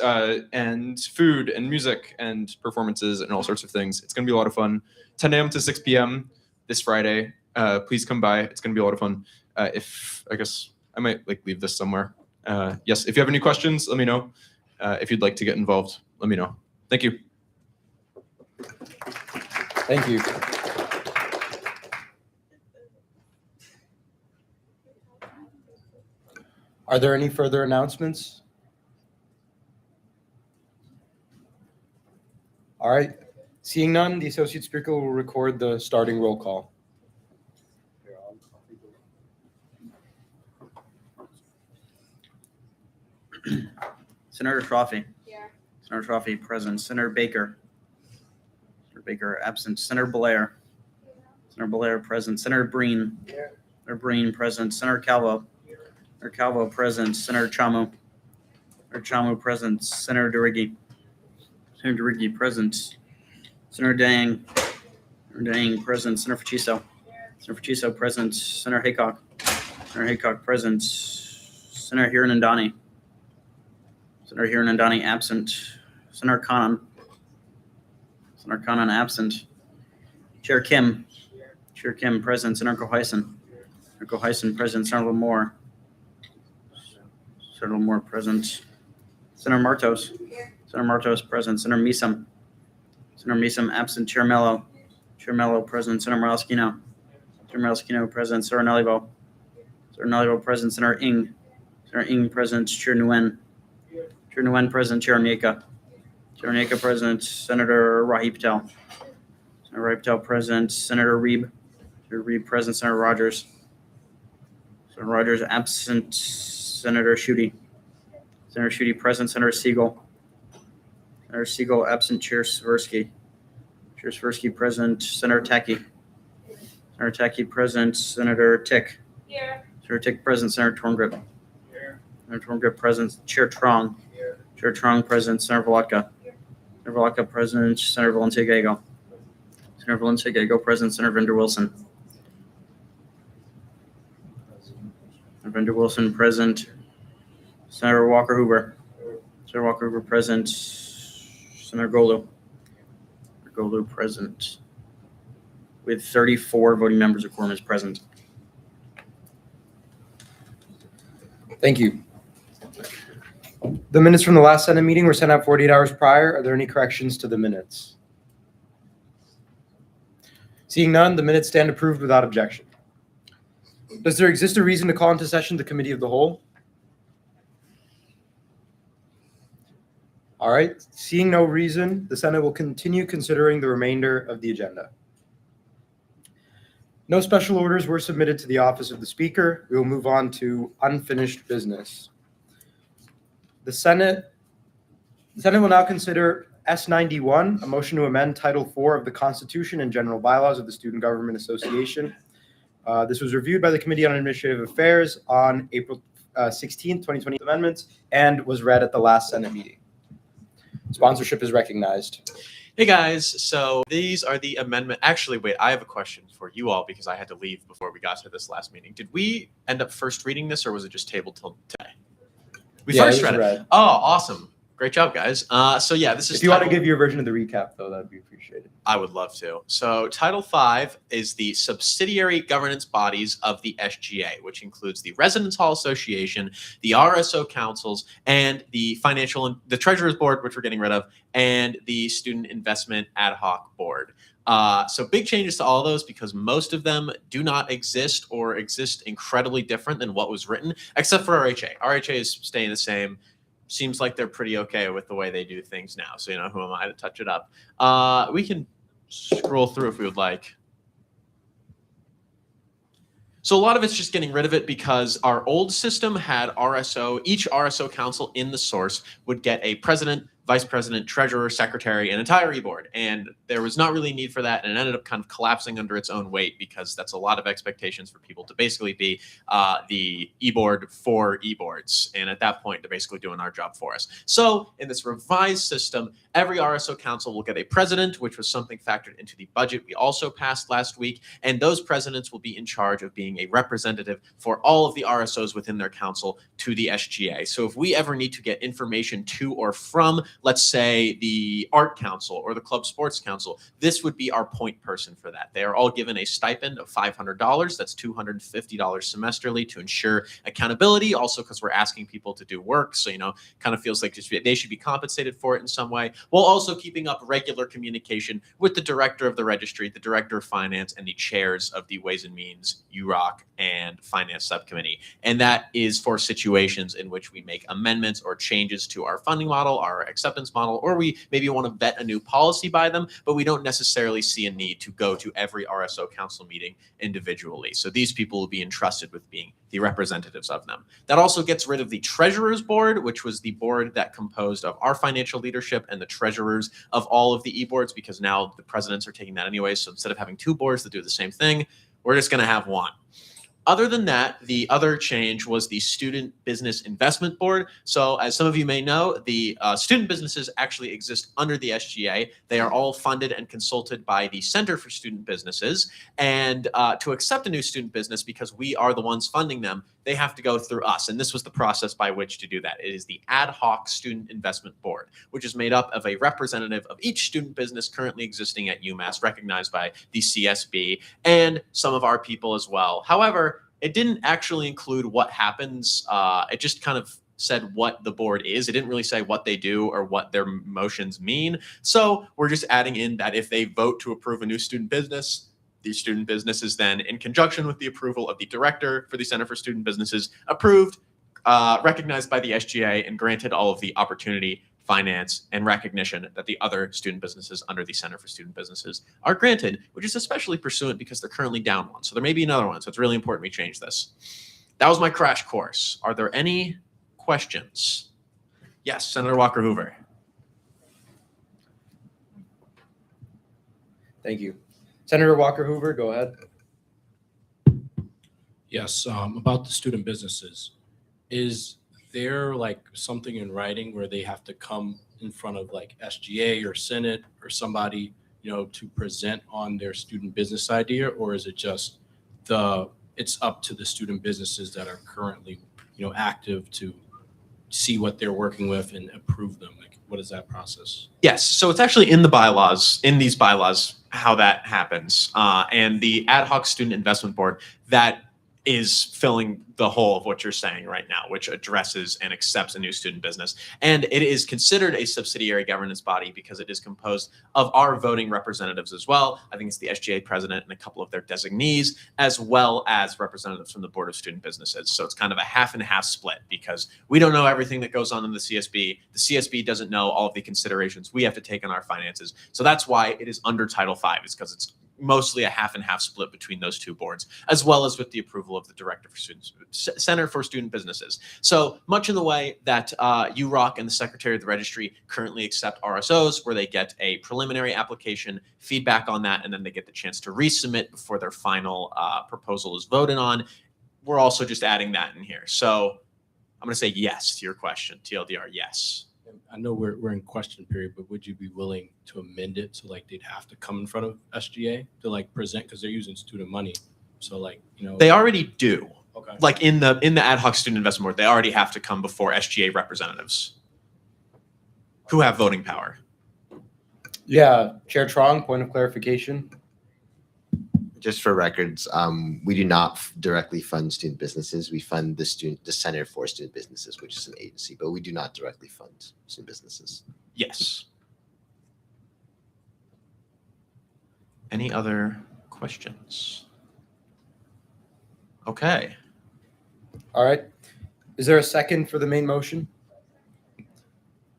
and food and music and performances and all sorts of things. It's going to be a lot of fun. 10 a.m. to 6 p.m. this Friday. Please come by. It's going to be a lot of fun. I guess I might leave this somewhere. Yes, if you have any questions, let me know. If you'd like to get involved, let me know. Thank you. Thank you. Are there any further announcements? All right. Seeing none, the Associate Speaker will record the starting roll call. Senator Trophy. Here. Senator Trophy present. Senator Baker. Senator Baker absent. Senator Blair. Here. Senator Blair present. Senator Breen. Here. Senator Breen present. Senator Calvo. Here. Senator Calvo present. Senator Chamu. Senator Chamu present. Senator DeRiggi. Senator DeRiggi present. Senator Dang. Senator Dang present. Senator Faciso. Senator Faciso present. Senator Haycock. Senator Haycock present. Senator Hiranandani. Senator Hiranandani absent. Senator Khanna. Senator Khanna absent. Chair Kim. Chair Kim present. Senator Cohison. Senator Cohison present. Senator Moore. Senator Moore present. Senator Martos. Senator Martos present. Senator Meesum. Senator Meesum absent. Chair Mello. Chair Mello present. Senator Morales-Kino. Senator Morales-Kino present. Senator Nalivo. Senator Nalivo present. Senator Ng. Senator Ng present. Chair Nguyen. Chair Nguyen present. Chair Onyeka. Chair Onyeka present. Senator Rahi Patel. Senator Rahi Patel present. Senator Reeb. Senator Reeb present. Senator Rogers. Senator Rogers absent. Senator Schuette. Senator Schuette present. Senator Siegel. Senator Siegel absent. Chair Swirsky. Chair Swirsky present. Senator Tacky. Senator Tacky present. Senator Tick. Here. Senator Tick present. Senator Torngrip. Here. Senator Torngrip present. Chair Trong. Here. Chair Trong present. Senator Volotka. Here. Senator Volotka present. Senator Valencia-Gallego. Senator Valencia-Gallego present. Senator Bender Wilson. Senator Bender Wilson present. Senator Walker Hoover. Senator Walker Hoover present. Senator Golu. Senator Golu present. With 34 voting members, a quorum is present. Thank you. The minutes from the last Senate meeting were sent out 48 hours prior. Are there any corrections to the minutes? Seeing none, the minutes stand approved without objection. Does there exist a reason to call into session the Committee of the Whole? All right. Seeing no reason, the Senate will continue considering the remainder of the agenda. No special orders were submitted to the office of the Speaker. We will move on to unfinished business. The Senate will now consider S91, a motion to amend Title IV of the Constitution and general bylaws of the Student Government Association. This was reviewed by the Committee on Administrative Affairs on April 16, 2020 amendments, and was read at the last Senate meeting. Sponsorship is recognized. Hey guys, so these are the amendment. Actually, wait, I have a question for you all because I had to leave before we got to this last meeting. Did we end up first reading this or was it just tabled till today? We first read it. Oh, awesome. Great job, guys. So yeah, this is. If you want to title- give your version of the recap, though, that'd be appreciated. I would love to. So Title V is the subsidiary governance bodies of the SGA, which includes the Residence Hall Association, the RSO councils, and the Treasurer's Board, which we're getting rid of, and the Student Investment Ad Hoc Board. So big changes to all those because most of them do not exist or exist incredibly different than what was written, except for RHA. RHA is staying the same. Seems like they're pretty okay with the way they do things now. So, who am I to touch it up? We can scroll through if we would like. So a lot of it's just getting rid of it because our old system had RSO. Each RSO council in the source would get a president, vice president, treasurer, secretary, and entire e-board. And there was not really a need for that. And it ended up kind of collapsing under its own weight because that's a lot of expectations for people to basically be the e-board for e-boards. And at that point, they're basically doing our job for us. So in this revised system, every RSO council will get a president, which was something factored into the budget we also passed last week. And those presidents will be in charge of being a representative for all of the RSOs within their council to the SGA. So if we ever need to get information to or from, let's say, the art council or the club sports council, this would be our point person for that. They are all given a stipend of $500. That's $250 semesterly to ensure accountability. Also, because we're asking people to do work. So, kind of feels like they should be compensated for it in some way, while also keeping up regular communication with the director of the registry, the director of finance, and the chairs of the Ways and Means, UROC, and Finance Subcommittee. And that is for situations in which we make amendments or changes to our funding model, our acceptance model, or we maybe want to vet a new policy by them, but we don't necessarily see a need to go to every RSO council meeting individually. So these people will be entrusted with being the representatives of them. That also gets rid of the Treasurer's Board, which was the board that composed of our financial leadership and the treasurers of all of the e-boards, because now the presidents are taking that anyway. So instead of having two boards that do the same thing, we're just going to have one. Other than that, the other change was the Student Business Investment Board. So as some of you may know, the student businesses actually exist under the SGA. They are all funded and consulted by the Center for Student Businesses. And to accept a new student business, because we are the ones funding them, they have to go through us. And this was the process by which to do that. It is the Ad Hoc Student Investment Board, which is made up of a representative of each student business currently existing at UMass, recognized by the CSB, and some of our people as well. However, it didn't actually include what happens. It just kind of said what the board is. It didn't really say what they do or what their motions mean. So we're just adding in that if they vote to approve a new student business, the student business is then, in conjunction with the approval of the director for the Center for Student Businesses, approved, recognized by the SGA, and granted all of the opportunity, finance, and recognition that the other student businesses under the Center for Student Businesses are granted, which is especially pursuant because they're currently down one. So there may be another one. So it's really important we change this. That was my crash course. Are there any questions? Yes, Senator Walker Hoover. Thank you. Senator Walker Hoover, go ahead. Yes, about the student businesses. Is there like something in writing where they have to come in front of like SGA or Senate or somebody, to present on their student business idea? Or is it just it's up to the student businesses that are currently, active to see what they're working with and approve them? Like, what is that process? Yes, so it's actually in these bylaws, how that happens. And the Ad Hoc Student Investment Board, that is filling the hole of what you're saying right now, which addresses and accepts a new student business. And it is considered a subsidiary governance body because it is composed of our voting representatives as well. I think it's the SGA president and a couple of their designees, as well as representatives from the Board of Student Businesses. So it's kind of a half and half split because we don't know everything that goes on in the CSB. The CSB doesn't know all of the considerations we have to take on our finances. So that's why it is under Title V, is because it's mostly a half and half split between those two boards, as well as with the approval of the Director for Students, Center for Student Businesses. So much in the way that UROC and the Secretary of the Registry currently accept RSOs, where they get a preliminary application, feedback on that, and then they get the chance to resubmit before their final proposal is voted on. We're also just adding that in here. So I'm going to say yes to your question, TLDR, yes. I know we're in question period, but would you be willing to amend it so like they'd have to come in front of SGA to like present, because they're using student money? So like, they already do. Okay. Like in the Ad Hoc Student Investment Board, they already have to come before SGA representatives. who have voting power. Yeah, Chair Trong, point of clarification. Just for records, we do not directly fund student businesses. We fund the Center for Student Businesses, which is an agency, but we do not directly fund student businesses. Yes. Any other questions? Okay. All right. Is there a second for the main motion?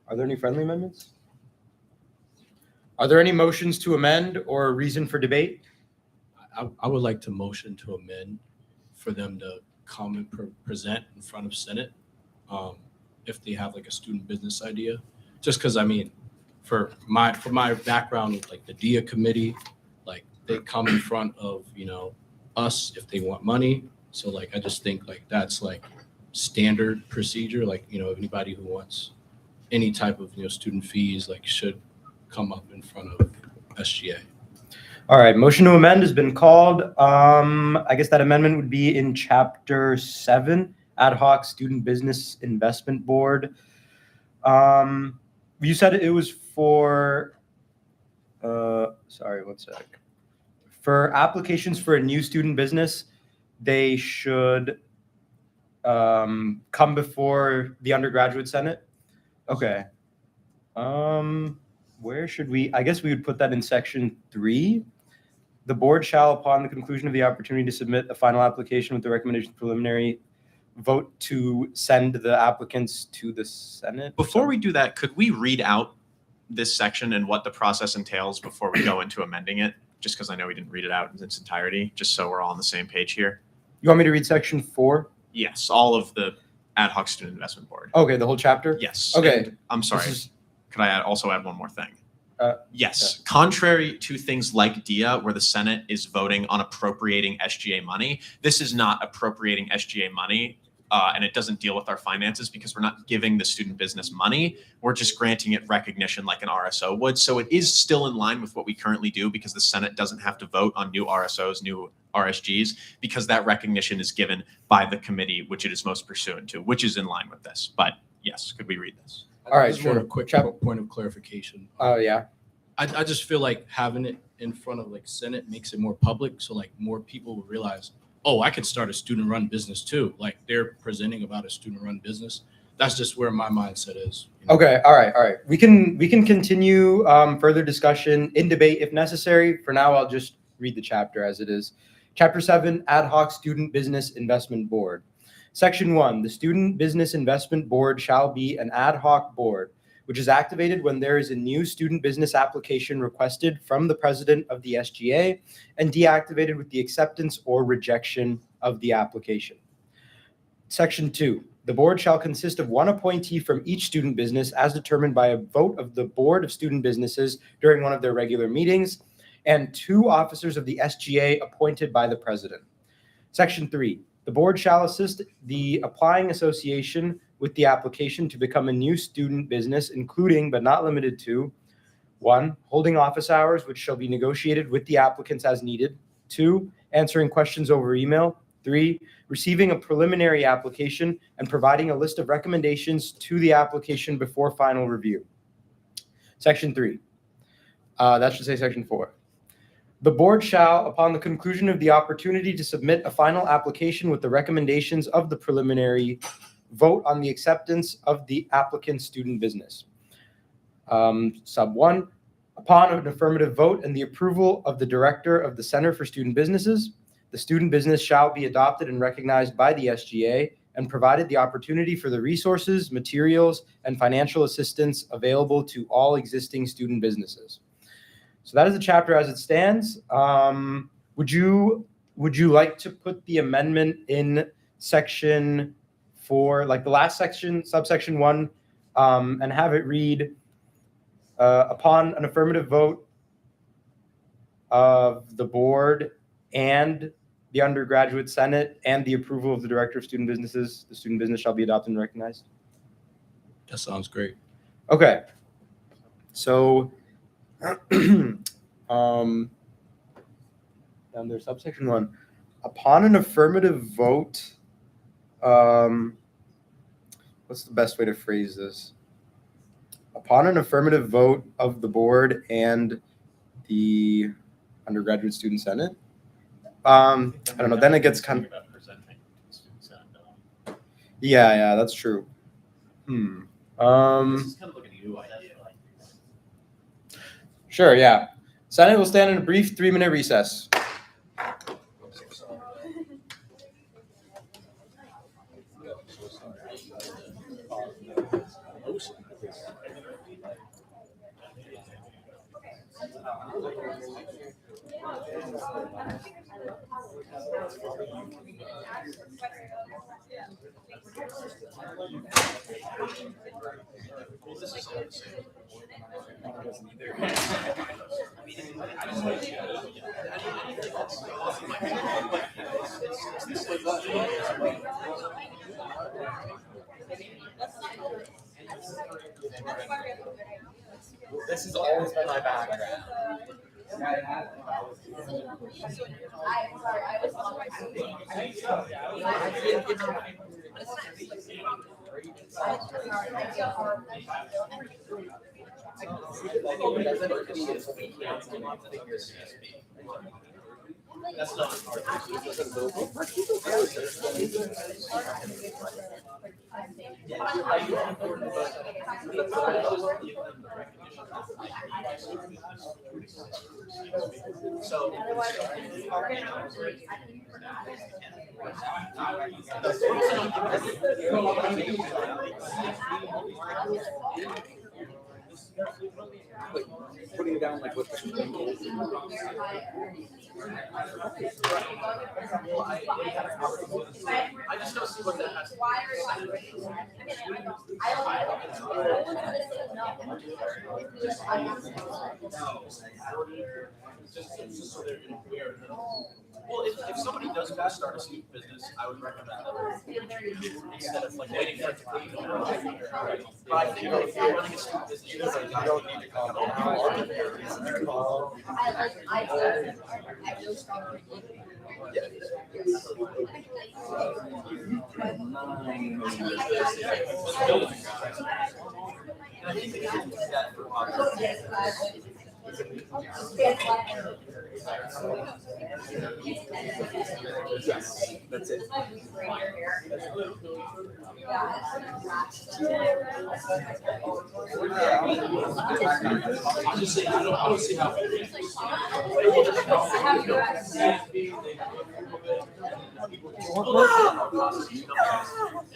Are there any friendly amendments? Are there any motions to amend or a reason for debate? I would like to motion to amend for them to come and present in front of Senate if they have like a student business idea. Just because, I mean, for my background with like the DIA committee, like they come in front of, you know, us if they want money. So like I just think like that's like standard procedure. Like, you know, anybody who wants any type of, you know, student fees like should come up in front of SGA. All right, motion to amend has been called. I guess that amendment would be in Chapter 7, Ad Hoc Student Business Investment Board. You said it was for, sorry, one sec. For applications for a new student business, they should come before the undergraduate senate. Okay. Where should we? I guess we would put that in Section 3. The board shall, upon the conclusion of the opportunity to submit a final application with the recommendation preliminary, vote to send the applicants to the Senate. Before we do that, could we read out this section and what the process entails before we go into amending it? Just because I know we didn't read it out in its entirety, just so we're all on the same page here. You want me to read Section 4? Yes, all of the Ad Hoc Student Investment Board. Okay, the whole chapter? Yes. Okay. And I'm sorry. Could I also add one more thing? Yes. Yeah. Contrary to things like DIA, where the Senate is voting on appropriating SGA money, this is not appropriating SGA money, and it doesn't deal with our finances because we're not giving the student business money. We're just granting it recognition like an RSO would. So it is still in line with what we currently do because the Senate doesn't have to vote on new RSOs, new RSGs, because that recognition is given by the committee, which it is most pursuant to, which is in line with this. But yes, could we read this? All right, I just want sure. a quick point of clarification. Oh, yeah. I just feel like having it in front of like Senate makes it more public. So like more people will realize, oh, I can start a student run business too. Like they're presenting about a student run business. That's just where my mindset is. You know? Okay, all right. We can continue further discussion in debate if necessary. For now, I'll just read the chapter as it is. Chapter 7, Ad Hoc Student Business Investment Board. Section 1, the Student Business Investment Board shall be an ad hoc board, which is activated when there is a new student business application requested from the president of the SGA and deactivated with the acceptance or rejection of the application. Section 2, the board shall consist of one appointee from each student business as determined by a vote of the Board of Student Businesses during one of their regular meetings, and 2 officers of the SGA appointed by the president. Section 3, the board shall assist the applying association with the application to become a new student business, including but not limited to 1, holding office hours, which shall be negotiated with the applicants as needed. 2, answering questions over email. 3, receiving a preliminary application and providing a list of recommendations to the application before final review. Section 3. That should say Section 4. The board shall, upon the conclusion of the opportunity to submit a final application with the recommendations of the preliminary, vote on the acceptance of the applicant's student business. Sub 1, upon an affirmative vote and the approval of the director of the Center for Student Businesses, the student business shall be adopted and recognized by the SGA and provided the opportunity for the resources, materials, and financial assistance available to all existing student businesses. So that is the chapter as it stands. Would you like to put the amendment in Section 4, like the last section, subsection 1, and have it read, upon an affirmative vote of the board and the undergraduate senate and the approval of the director of student businesses, the student business shall be adopted and recognized? That sounds great. Okay. So under subsection 1, upon an affirmative vote, what's the best way to phrase this? Upon an affirmative vote of the board and the undergraduate student senate, I don't know, then it gets kind of, yeah, that's true. Sure, yeah. Senate will stand in a brief 3-minute recess. This has always been my background. That's not putting down like what I just don't see what that has to Well, if somebody does want to start a student business, I would recommend them instead of like waiting for it to come. But I think if you're running a student business, you don't need to call Yes, that's it. I'm just saying, I don't see how. It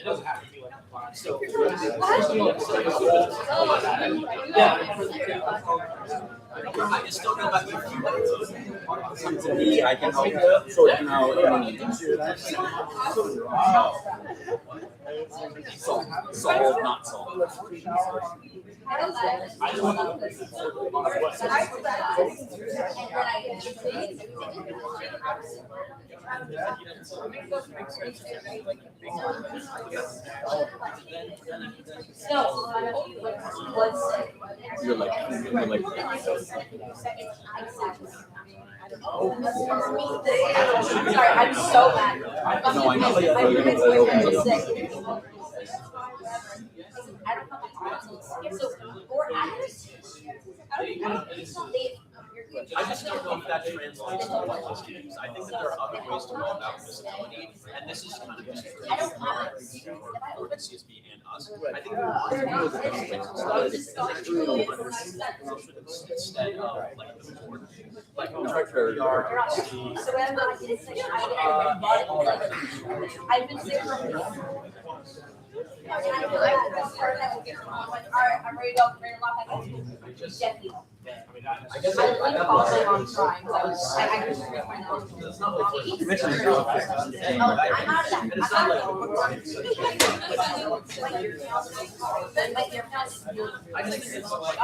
doesn't have to be like so. I just don't know about you. To me, I can help sort them out. Solve, not solve. You're like Sorry, I'm so mad. No, I know. I just don't know if that translates to what students. I think that there are other ways to go about disability, and this is kind of just for the CSB and us. I think there are instead of like the board, like I've been sick for I'm ready to go. Jeffy. I guess I didn't call so long trying. I just my nose. it's not like I'm out of that. I think it's like I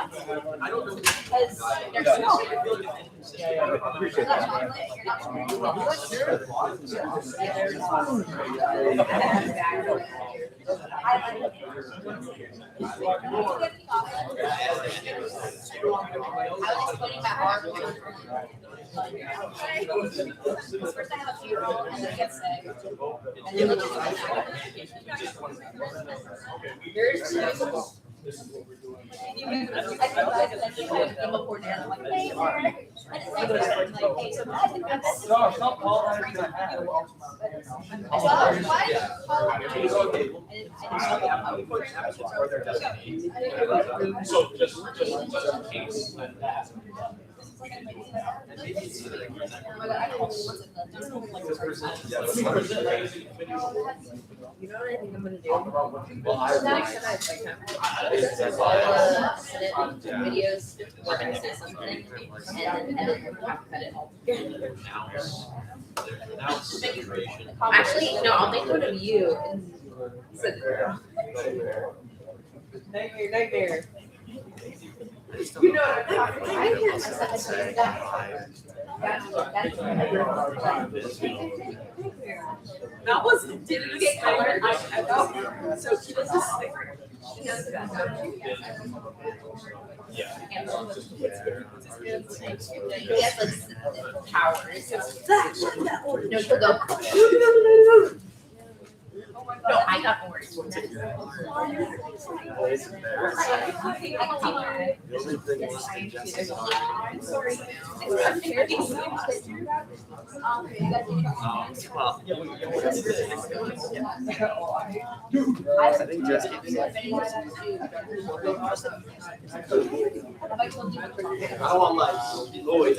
don't know Because they're small. I appreciate I was putting my arm first I have a funeral and then I get sick. And then there's this is what we're doing. So just in case that hasn't been done. You know what I think I'm gonna do? Videos where I say something and then cut it all together. Actually, no, I'll make one of you and send it around. Nightmare. You know what that was, did you get colored? I know. So she was just like, she knows about that. He has like powers. No, she'll go. No, I got orange. I think Jessica. I want lights. Lloyd.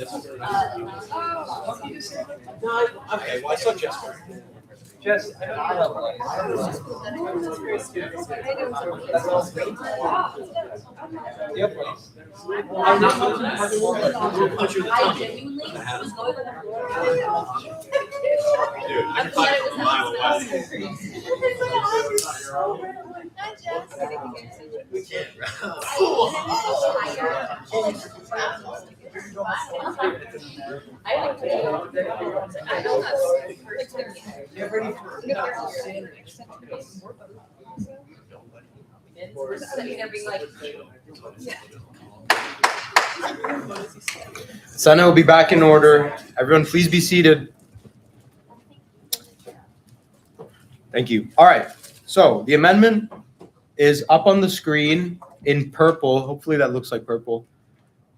No, okay, well, I saw Jessica. Jess, Yep. I'm not going punch you in the I tummy. genuinely was going with Dude, I can fight from a mile away. We can't. Senate will be back in order. Everyone, please be seated. Thank you. All right. So the amendment is up on the screen in purple. Hopefully that looks like purple.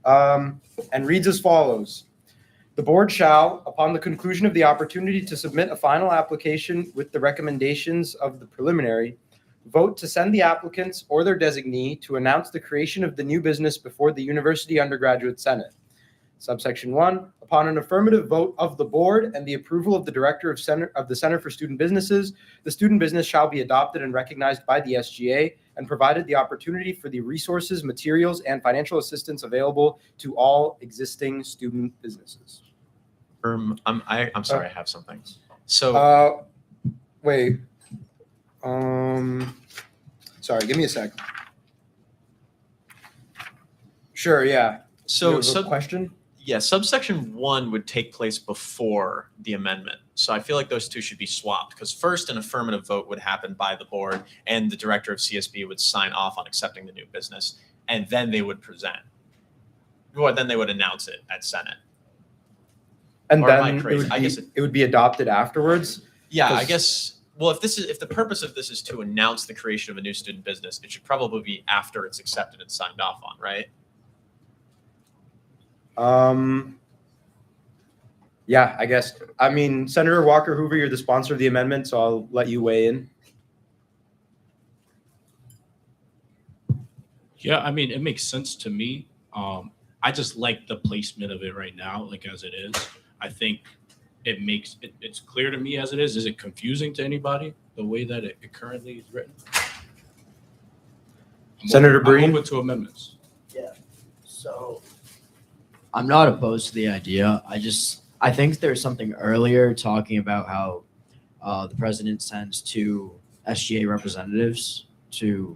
And reads as follows. The board shall, upon the conclusion of the opportunity to submit a final application with the recommendations of the preliminary, vote to send the applicants or their designee to announce the creation of the new business before the University Undergraduate Senate. Subsection 1, upon an affirmative vote of the board and the approval of the director of the Center for Student Businesses, the student business shall be adopted and recognized by the SGA and provided the opportunity for the resources, materials, and financial assistance available to all existing student businesses. I'm sorry, I have something. So Wait. Sorry, give me a sec. Sure, yeah. You have a question? Yeah, subsection 1 would take place before the amendment. So I feel like those two should be swapped because first an affirmative vote would happen by the board and the director of CSB would sign off on accepting the new business and then they would present. Or then they would announce it at Senate. And Or am I then crazy? I guess it would be adopted afterwards? Yeah, I 'Cause- guess. Well, if the purpose of this is to announce the creation of a new student business, it should probably be after it's accepted and signed off on, right? Yeah, I guess. I mean, Senator Walker Hoover, you're the sponsor of the amendment, so I'll let you weigh in. Yeah, I mean, it makes sense to me. I just like the placement of it right now, like as it is. I think it makes it's clear to me as it is. Is it confusing to anybody the way that it currently is written? Senator Breen? I'm open to amendments. Yeah. So I'm not opposed to the idea. I think there's something earlier talking about how the president sends 2 SGA representatives to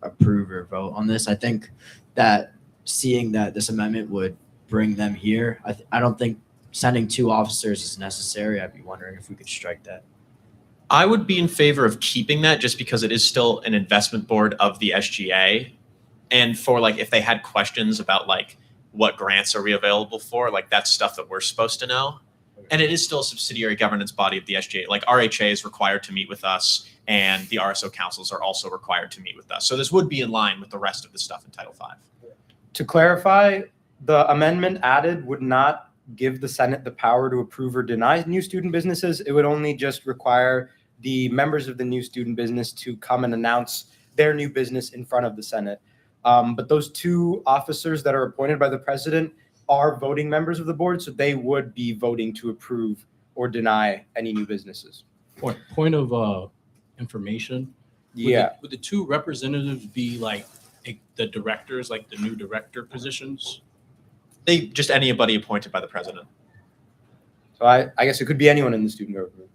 approve or vote on this. I think that seeing that this amendment would bring them here, I don't think sending 2 officers is necessary. I'd be wondering if we could strike that. I would be in favor of keeping that just because it is still an investment board of the SGA. And for like, if they had questions about like, what grants are we available for? Like that's stuff that we're supposed to know. And it is still a subsidiary governance body of the SGA. Like RHA is required to meet with us, and the RSO councils are also required to meet with us. So this would be in line with the rest of the stuff in Title V. To clarify, the amendment added would not give the Senate the power to approve or deny new student businesses. It would only just require the members of the new student business to come and announce their new business in front of the Senate. But those two officers that are appointed by the president are voting members of the board, so they would be voting to approve or deny any new businesses. Point of information. Yeah. Would the two representatives be like the directors, like the new director positions? They just anybody appointed by the president. So I guess it could be anyone in the student government.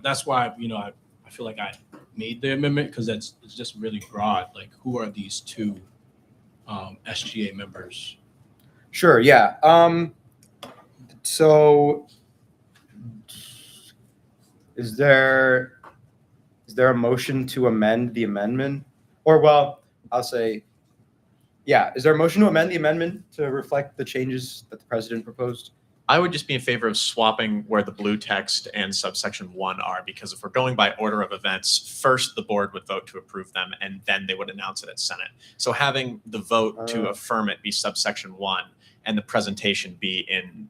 That's why I feel like I made the amendment, because it's just really broad. Like, who are these two SGA members? Sure. Yeah. So is there a motion to amend the amendment? Or, well, I'll say, yeah. Is there a motion to amend the amendment to reflect the changes that the president proposed? I would just be in favor of swapping where the blue text and subsection 1 are, because if we're going by order of events, first the board would vote to approve them, and then they would announce it at Senate. So having the vote to affirm it be subsection 1 and the presentation be in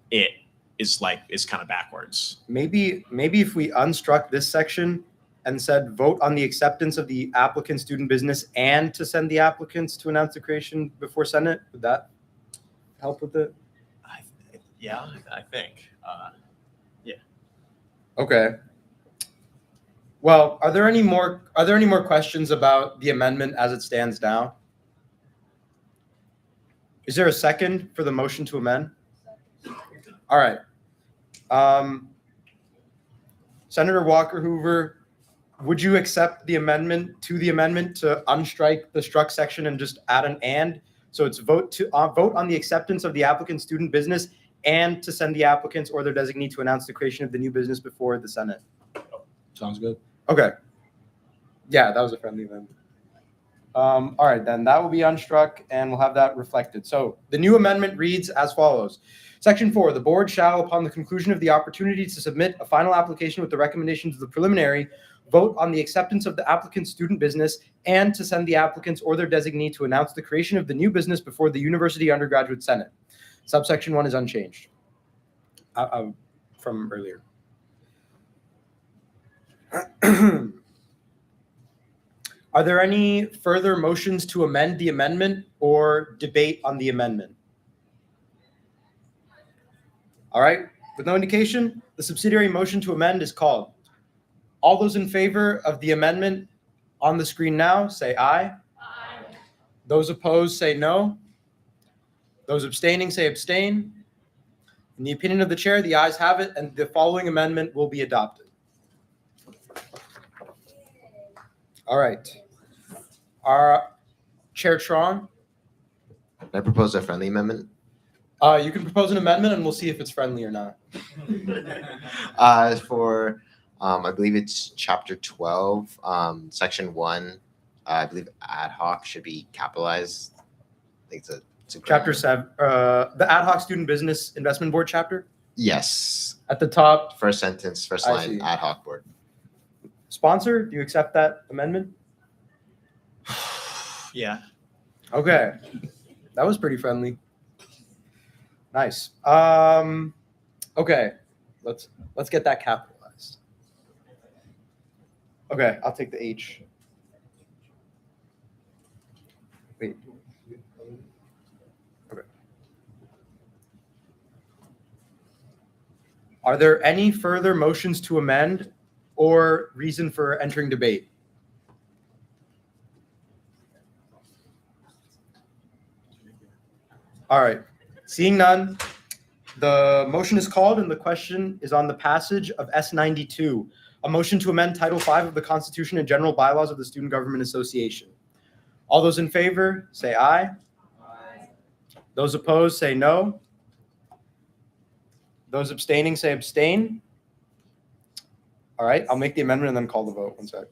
it is kind of backwards. Maybe if we unstruck this section and said vote on the acceptance of the applicant student business and to send the applicants to announce the creation before Senate, would that help with it? Yeah, I think. Yeah. Okay. Well, are there any more questions about the amendment as it stands now? Is there a second for the motion to amend? All right. Senator Walker Hoover, would you accept the amendment to unstrike the struck section and just add an and? So it's vote on the acceptance of the applicant student business and to send the applicants or their designee to announce the creation of the new business before the Senate. Sounds good. Okay. Yeah, that was a friendly amendment. All right, then that will be unstruck and we'll have that reflected. So the new amendment reads as follows. Section 4, the board shall, upon the conclusion of the opportunity to submit a final application with the recommendations of the preliminary, vote on the acceptance of the applicant's student business and to send the applicants or their designee to announce the creation of the new business before the University Undergraduate Senate. Subsection 1 is unchanged from earlier. Are there any further motions to amend the amendment or debate on the amendment? All right, with no indication, the subsidiary motion to amend is called. All those in favor of the amendment on the screen now, say aye. Aye. Those opposed, say no. Those abstaining, say abstain. In the opinion of the chair, the ayes have it, and the following amendment will be adopted. All right. Our Chair Trong. Can I propose a friendly amendment? You can propose an amendment, and we'll see if it's friendly or not. For, I believe it's chapter 12, section 1. I believe ad hoc should be capitalized. I think it's a Chapter 7, the Ad Hoc Student Business Investment Board chapter? Yes. At the top. First sentence, first I line, see. ad hoc board. Sponsor, do you accept that amendment? Yeah. Okay. That was pretty friendly. Nice. Okay. Let's get that capitalized. Okay, I'll take the H. Wait. Okay. Are there any further motions to amend or reason for entering debate? All right. Seeing none, the motion is called and the question is on the passage of S92, a motion to amend Title V of the Constitution and general bylaws of the Student Government Association. All those in favor, say aye. Aye. Those opposed, say no. Those abstaining, say abstain. All right, I'll make the amendment and then call the vote. One sec.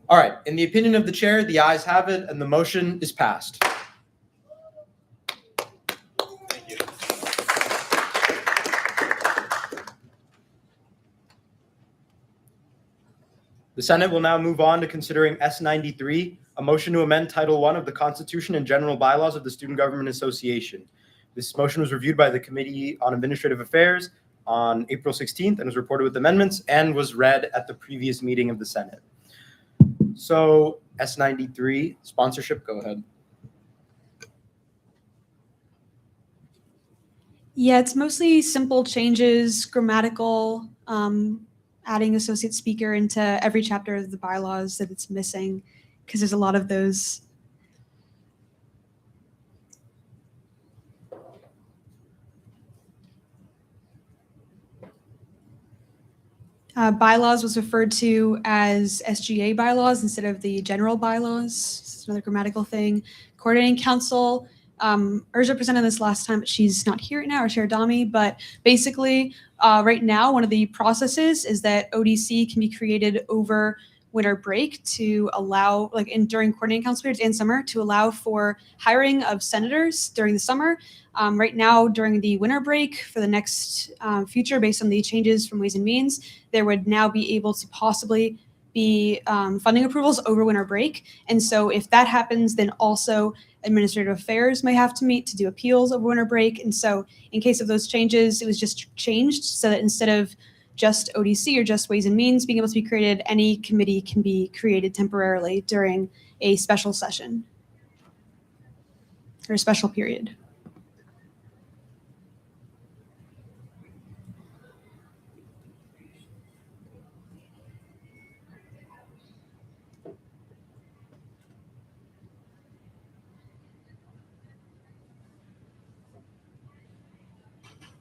All right, in the opinion of the chair, the ayes have it and the motion is passed. The Senate will now move on to considering S93, a motion to amend Title I of the Constitution and general bylaws of the Student Government Association. This motion was reviewed by the Committee on Administrative Affairs on April 16th and was reported with amendments and was read at the previous meeting of the Senate. So S93, sponsorship, go ahead. Yeah, it's mostly simple changes, grammatical, adding associate speaker into every chapter of the bylaws that it's missing, because there's a lot of those. Bylaws was referred to as SGA bylaws instead of the general bylaws. This is another grammatical thing. Coordinating Council, Urja presented this last time, but she's not here right now, or Chair Dami. But basically, right now, one of the processes is that ODC can be created over winter break to allow, like during Coordinating Council periods and summer, to allow for hiring of senators during the summer. Right now, during the winter break for the next future, based on the changes from Ways and Means, there would now be able to possibly be funding approvals over winter break. And so if that happens, then also Administrative Affairs may have to meet to do appeals over winter break. And so in case of those changes, it was just changed so that instead of just ODC or just Ways and Means being able to be created, any committee can be created temporarily during a special session or a special period.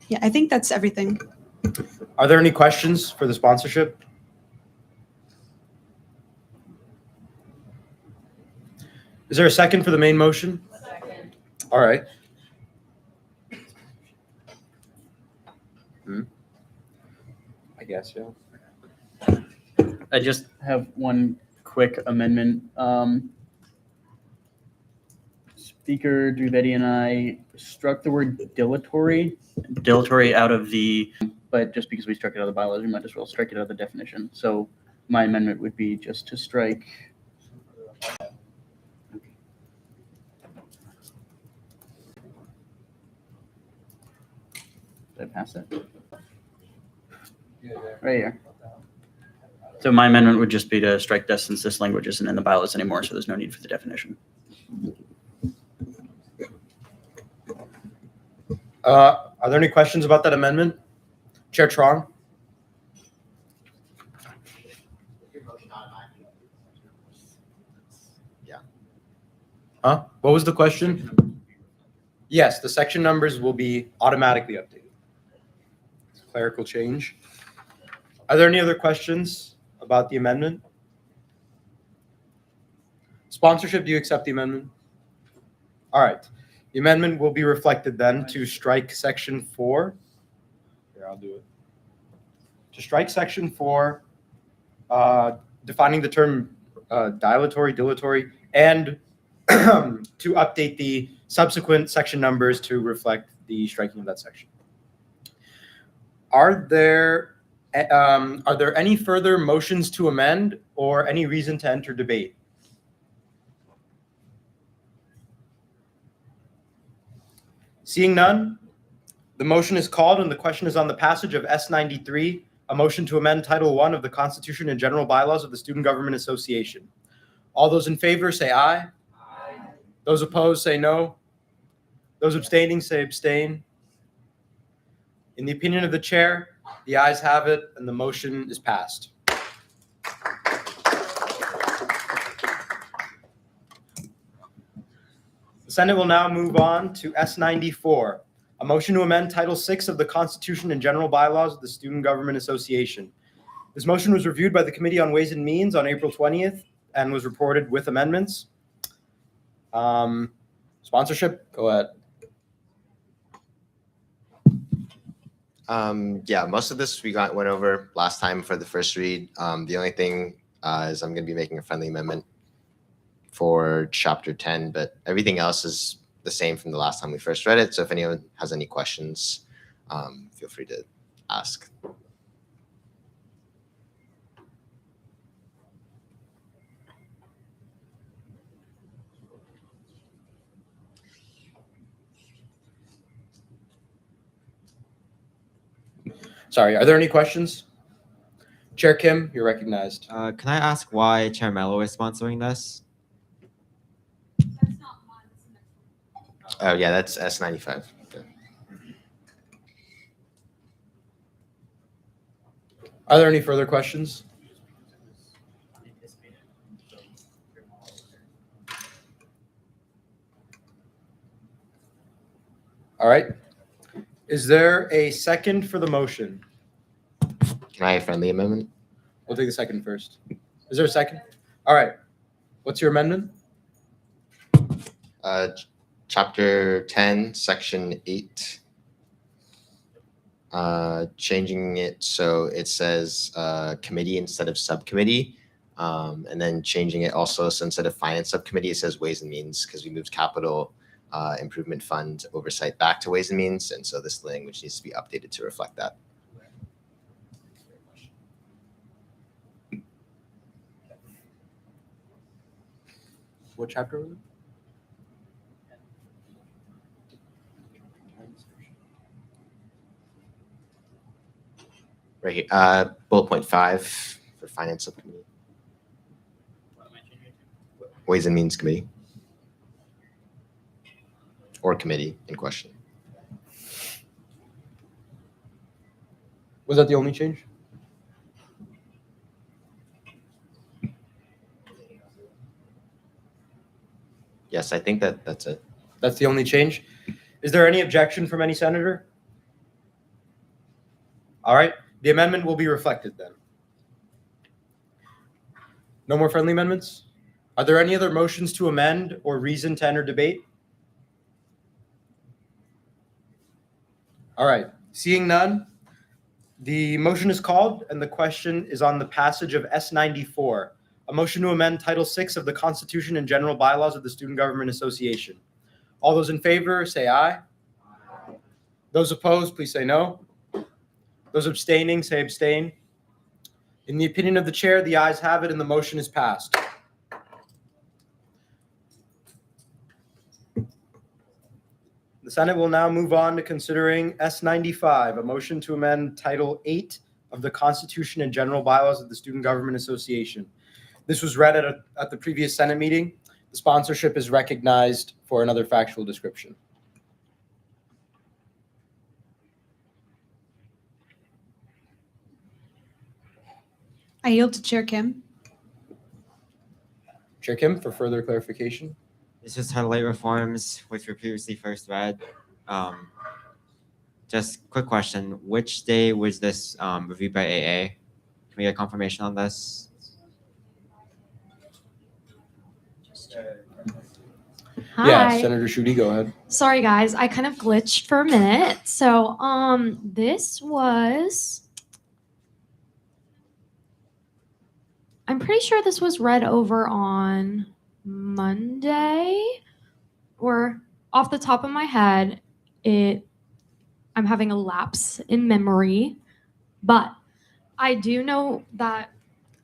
Yeah, I think that's everything. Are there any questions for the sponsorship? Is there a second for the main motion? Second. All right. I guess, yeah. I just have one quick amendment. Speaker Druvetti and I struck the word dilatory out of the, but just because we struck it out of the bylaws, we might as well strike it out of the definition. So my amendment would be just to strike. Did I pass it? Right here. So my amendment would just be to strike this since this language isn't in the bylaws anymore, so there's no need for the definition. Are there any questions about that amendment? Chair Trong? Yeah. Huh? What was the question? Yes, the section numbers will be automatically updated. Clerical change. Are there any other questions about the amendment? Sponsorship, do you accept the amendment? All right. The amendment will be reflected then to strike section 4. Here, I'll do it. To strike section 4, defining the term dilatory, and to update the subsequent section numbers to reflect the striking of that section. Are there any further motions to amend or any reason to enter debate? Seeing none, the motion is called and the question is on the passage of S93, a motion to amend Title I of the Constitution and general bylaws of the Student Government Association. All those in favor say aye. Aye. Those opposed say no. Those abstaining say abstain. In the opinion of the chair, the ayes have it and the motion is passed. The Senate will now move on to S94, a motion to amend Title VI of the Constitution and general bylaws of the Student Government Association. This motion was reviewed by the Committee on Ways and Means on April 20th and was reported with amendments. Sponsorship, go ahead. Yeah, most of this we went over last time for the first read. The only thing is I'm going to be making a friendly amendment for Chapter 10, but everything else is the same from the last time we first read it. So if anyone has any questions, feel free to ask. Sorry, are there any questions? Chair Kim, you're recognized. Can I ask why Chair Mello is sponsoring this? Oh yeah, that's S95. Okay. Are there any further questions? All right. Is there a second for the motion? Can I have a friendly amendment? We'll take the second first. Is there a second? All right. What's your amendment? Chapter 10, Section 8. Changing it so it says committee instead of subcommittee. And then changing it also, so instead of finance subcommittee, it says ways and means, because we moved capital improvement fund oversight back to ways and means. And so this language needs to be updated to reflect that. What chapter was it? Right here, bullet point 5 for finance subcommittee. Ways and means committee. Or committee in question. Was that the only change? Yes, I think that's it. That's the only change. Is there any objection from any senator? All right, the amendment will be reflected then. No more friendly amendments? Are there any other motions to amend or reason to enter debate? All right, seeing none, the motion is called and the question is on the passage of S94, a motion to amend Title VI of the Constitution and general bylaws of the Student Government Association. All those in favor, say aye. Those opposed, please say no. Those abstaining, say abstain. In the opinion of the chair, the ayes have it and the motion is passed. The Senate will now move on to considering S95, a motion to amend Title VIII of the Constitution and general bylaws of the Student Government Association. This was read at the previous Senate meeting. The sponsorship is recognized for another factual description. I yield to Chair Kim. Chair Kim, for further clarification. This is Title 8 reforms, which were previously first read. Just quick question: which day was this reviewed by AA? Can we get confirmation on this? Hi. Yeah, Senator Schuette, go ahead. Sorry, guys. I kind of glitched for a minute. So, this was. I'm pretty sure this was read over on Monday, or off the top of my head, I'm having a lapse in memory, but I do know that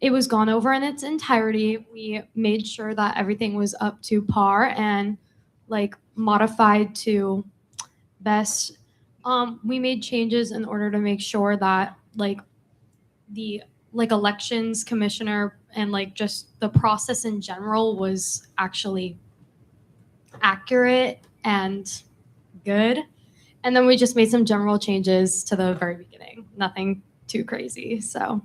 it was gone over in its entirety. We made sure that everything was up to par and like modified to best. We made changes in order to make sure that the elections commissioner and just the process in general was actually accurate and good. And then we just made some general changes to the very beginning. Nothing too crazy. So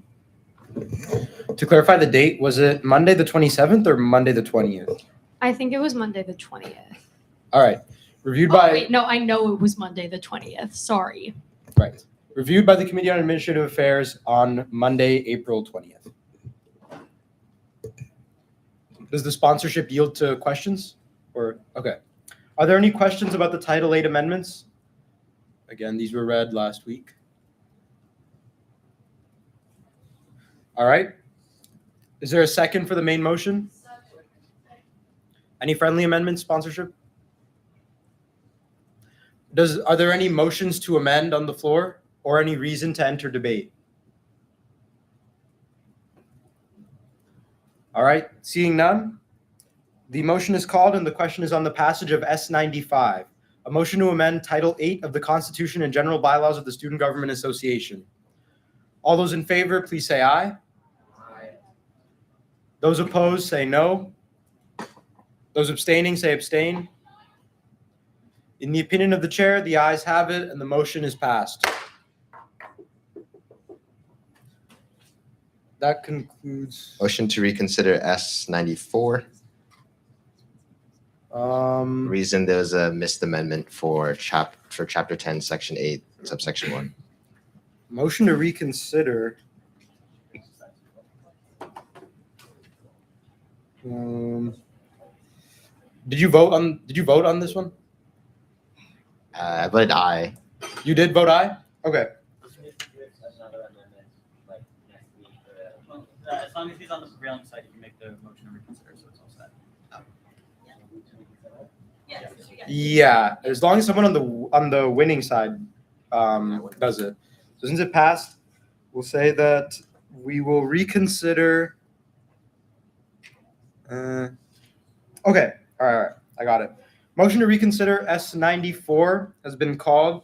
To clarify the date, was it Monday the 27th or Monday the 20th? I think it was Monday the 20th. All right. Reviewed Oh, by wait, no, I know it was Monday the 20th. Sorry. Right. Reviewed by the Committee on Administrative Affairs on Monday, April 20th. Does the sponsorship yield to questions? Or okay. Are there any questions about the Title VIII amendments? Again, these were read last week. All right. Is there a second for the main motion? Any friendly amendment sponsorship? Are there any motions to amend on the floor or any reason to enter debate? All right, seeing none, the motion is called and the question is on the passage of S95, a motion to amend Title VIII of the Constitution and general bylaws of the Student Government Association. All those in favor, please say aye. Those opposed, say no. Those abstaining, say abstain. In the opinion of the chair, the ayes have it, and the motion is passed. That concludes. Motion to reconsider S94. Reason there was a missed amendment for chapter 10, section 8, subsection 1. Motion to reconsider. Did you vote on this one? I voted aye. You did vote aye? Okay. As long as he's on the prevailing side, you can make the motion to reconsider, so it's all set. Yeah, as long as someone on the winning side does it. So since it passed, we'll say that we will reconsider. Okay, all right, I got it. Motion to reconsider S94 has been called.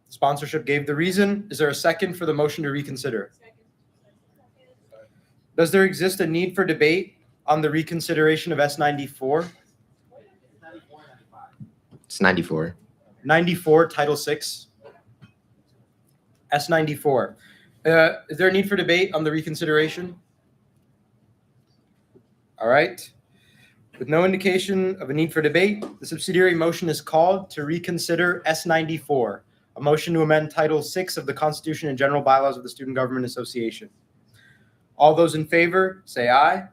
Sponsorship gave the reason. Is there a second for the motion to reconsider? Does there exist a need for debate on the reconsideration of S94? It's 94. 94, Title 6. S94. Is there a need for debate on the reconsideration? All right. With no indication of a need for debate, the subsidiary motion is called to reconsider S94, a motion to amend Title 6 of the Constitution and General Bylaws of the Student Government Association. All those in favor, say aye.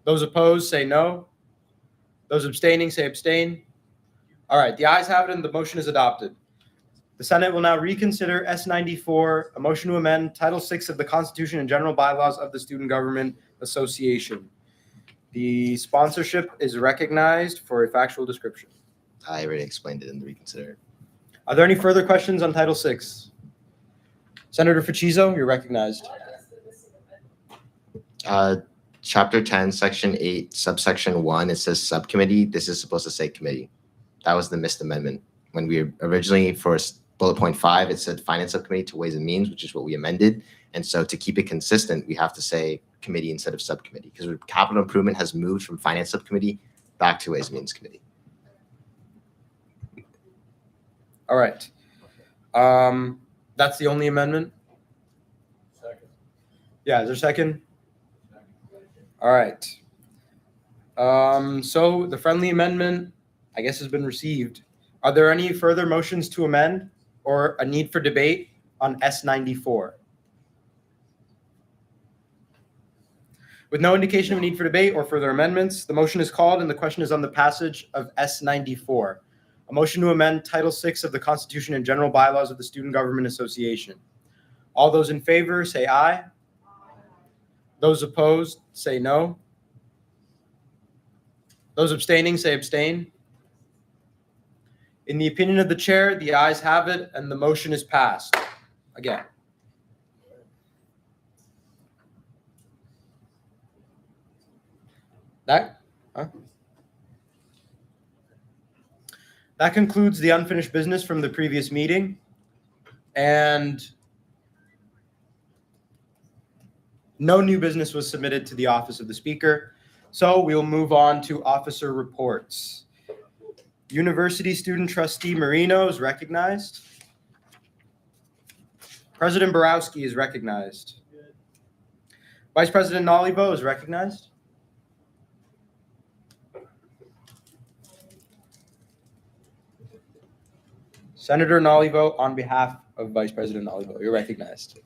Those opposed, say no. Those abstaining, say abstain. All right, the ayes have it and the motion is adopted. The Senate will now reconsider S94, a motion to amend Title 6 of the Constitution and General Bylaws of the Student Government Association. The sponsorship is recognized for a factual description. I already explained it in the reconsider. Are there any further questions on Title 6? Senator Ficizzo, you're recognized. Chapter 10, section 8, subsection 1, it says subcommittee. This is supposed to say committee. That was the missed amendment. When we originally, for bullet point 5, it said finance subcommittee to ways and means, which is what we amended. And so to keep it consistent, we have to say committee instead of subcommittee, because capital improvement has moved from finance subcommittee back to ways and means committee. All right. That's the only amendment? Second. Yeah, is there a second? All right. So the friendly amendment, I guess, has been received. Are there any further motions to amend or a need for debate on S94? With no indication of a need for debate or further amendments, the motion is called and the question is on the passage of S94, a motion to amend Title 6 of the Constitution and General Bylaws of the Student Government Association. All those in favor, say aye. Those opposed, say no. Those abstaining, say abstain. In the opinion of the chair, the ayes have it and the motion is passed. Again. That concludes the unfinished business from the previous meeting. And no new business was submitted to the office of the speaker. So we'll move on to officer reports. University Student Trustee Marino is recognized. President Borowski is recognized. Vice President Nalivo is recognized. Senator Nalivo, on behalf of Vice President Nalivo, you're recognized.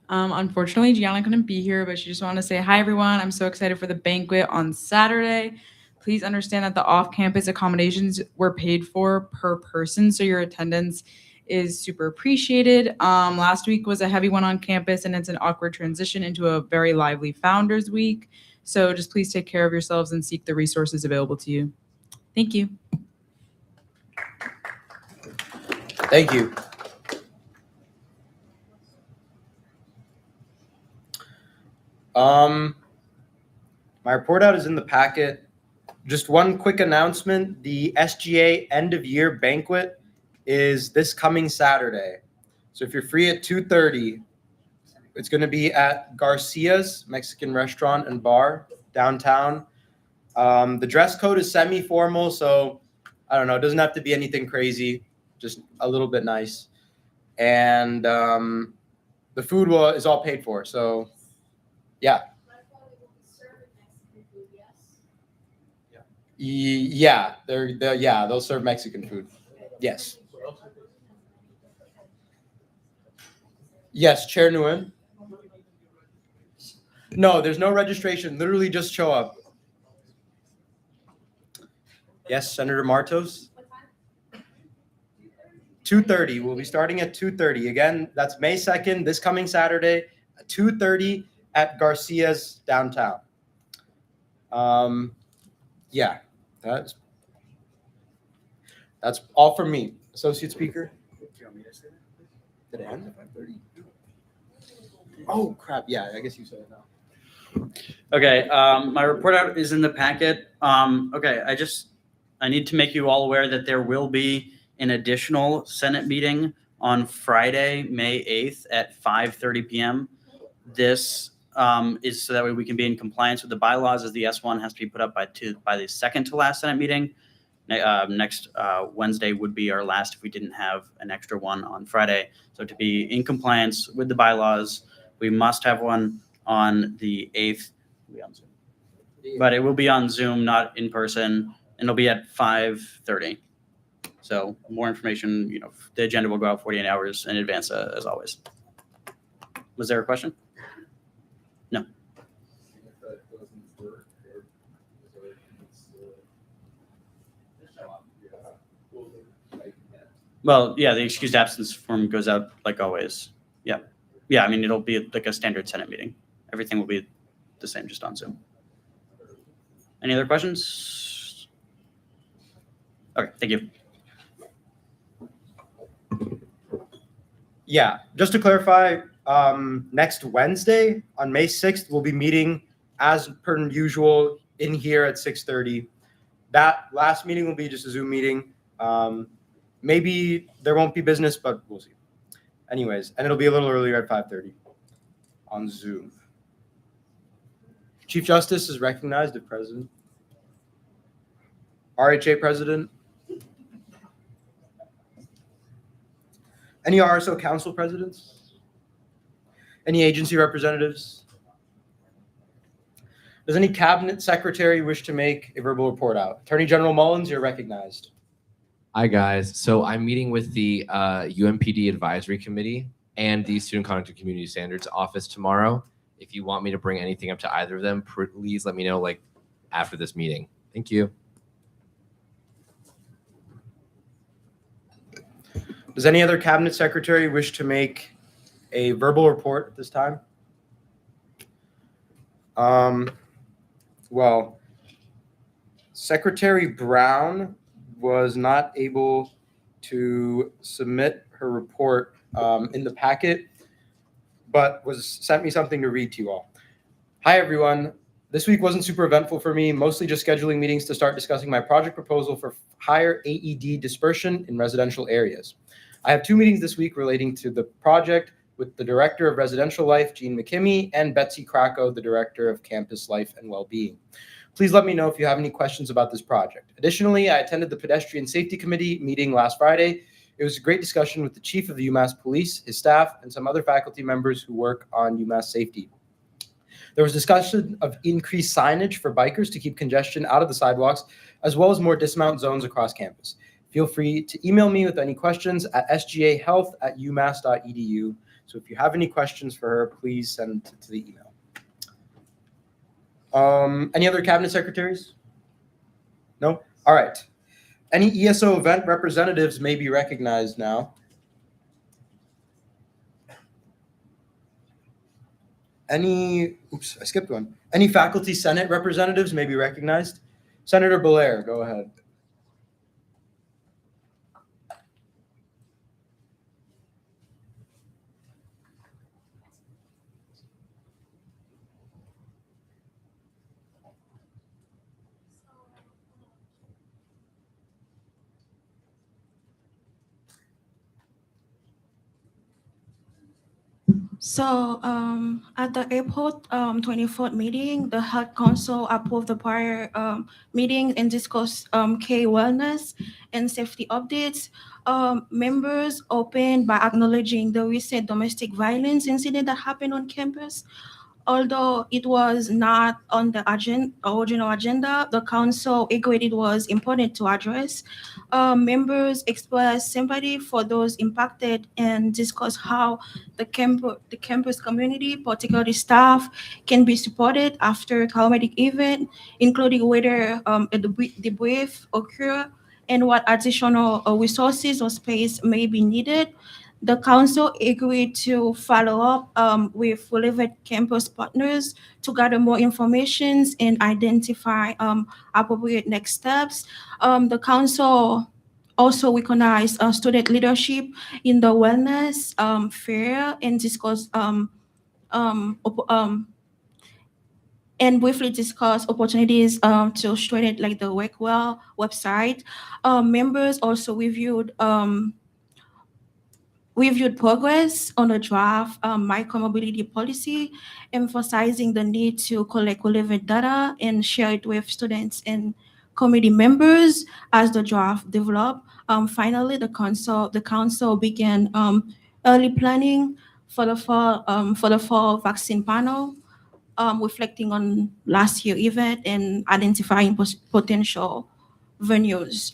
Unfortunately, Gianna couldn't be here, but she just wanted to say hi, everyone. I'm so excited for the banquet on Saturday. Please understand that the off-campus accommodations were paid for per person, so your attendance is super appreciated. Last week was a heavy one on campus, and it's an awkward transition into a very lively Founders Week. So just please take care of yourselves and seek the resources available to you. Thank you. Thank you. My report out is in the packet. Just one quick announcement. The SGA end of year banquet is this coming Saturday. So if you're free at 2:30, it's going to be at Garcia's Mexican Restaurant and Bar downtown. The dress code is semi-formal, so I don't know. It doesn't have to be anything crazy, just a little bit nice. And the food is all paid for. So, yeah. Yeah, they'll serve Mexican food. Yes. Yes, Chair Nguyen. No, there's no registration. Literally just show up. Yes, Senator Martos. 2:30. We'll be starting at 2:30. Again, that's May 2nd, this coming Saturday, at 2:30 at Garcia's downtown. Yeah, that's all from me. Associate Speaker. Did it end at 5:30? Oh crap! Yeah, I guess you said it now. Okay, my report out is in the packet. Okay, I need to make you all aware that there will be an additional Senate meeting on Friday, May 8th at 5:30 p.m. This is so that way we can be in compliance with the bylaws, as the S1 has to be put up by the second to last Senate meeting. Next Wednesday would be our last if we didn't have an extra one on Friday. So to be in compliance with the bylaws, we must have one on the 8th. But it will be on Zoom, not in person, and it'll be at 5:30. So more information, the agenda will go out 48 hours in advance, as always. Was there a question? No. Well, yeah, the excused absence form goes out like always. Yeah. Yeah, I mean, it'll be like a standard Senate meeting. Everything will be the same, just on Zoom. Any other questions? Okay, thank you. Yeah, just to clarify, next Wednesday on May 6th, we'll be meeting as per usual in here at 6:30. That last meeting will be just a Zoom meeting. Maybe there won't be business, but we'll see. Anyways, and it'll be a little earlier at 5:30 on Zoom. Chief Justice is recognized if President. RHA President. Any RSO Council Presidents? Any agency representatives? Does any Cabinet Secretary wish to make a verbal report out? Attorney General Mullins, you're recognized. Hi, guys. So I'm meeting with the UMPD Advisory Committee and the Student Conduct and Community Standards Office tomorrow. If you want me to bring anything up to either of them, please let me know after this meeting. Thank you. Does any other Cabinet Secretary wish to make a verbal report at this time? Well, Secretary Brown was not able to submit her report in the packet, but sent me something to read to you all. Hi, everyone. This week wasn't super eventful for me, mostly just scheduling meetings to start discussing my project proposal for higher AED dispersion in residential areas. I have 2 meetings this week relating to the project with the Director of Residential Life, Jean McKimmey, and Betsy Krakow, the Director of Campus Life and Wellbeing. Please let me know if you have any questions about this project. Additionally, I attended the Pedestrian Safety Committee meeting last Friday. It was a great discussion with the Chief of the UMass Police, his staff, and some other faculty members who work on UMass safety. There was discussion of increased signage for bikers to keep congestion out of the sidewalks, as well as more dismount zones across campus. Feel free to email me with any questions at sgahealth@umass.edu. So if you have any questions for her, please send it to the email. Any other Cabinet Secretaries? No? All right. Any ESO event representatives may be recognized now. Oops, I skipped one. Any Faculty Senate representatives may be recognized. Senator Belair, go ahead. At the April 24th meeting, the Health Council approved the prior meeting and discussed K wellness and safety updates. Members opened by acknowledging the recent domestic violence incident that happened on campus. Although it was not on the original agenda, the council agreed it was important to address. Members expressed sympathy for those impacted and discussed how the campus community, particularly staff, can be supported after a traumatic event, including whether a debrief occur and what additional resources or space may be needed. The council agreed to follow up with relevant campus partners to gather more information and identify appropriate next steps. The council also recognized student leadership in the wellness fair and discussed and briefly discuss opportunities to strengthen like the WorkWell website. Members also reviewed progress on a draft micromobility policy, emphasizing the need to collect relevant data and share it with students and committee members as the draft developed. Finally, the council began early planning for the fall vaccine panel, reflecting on last year's event and identifying potential venues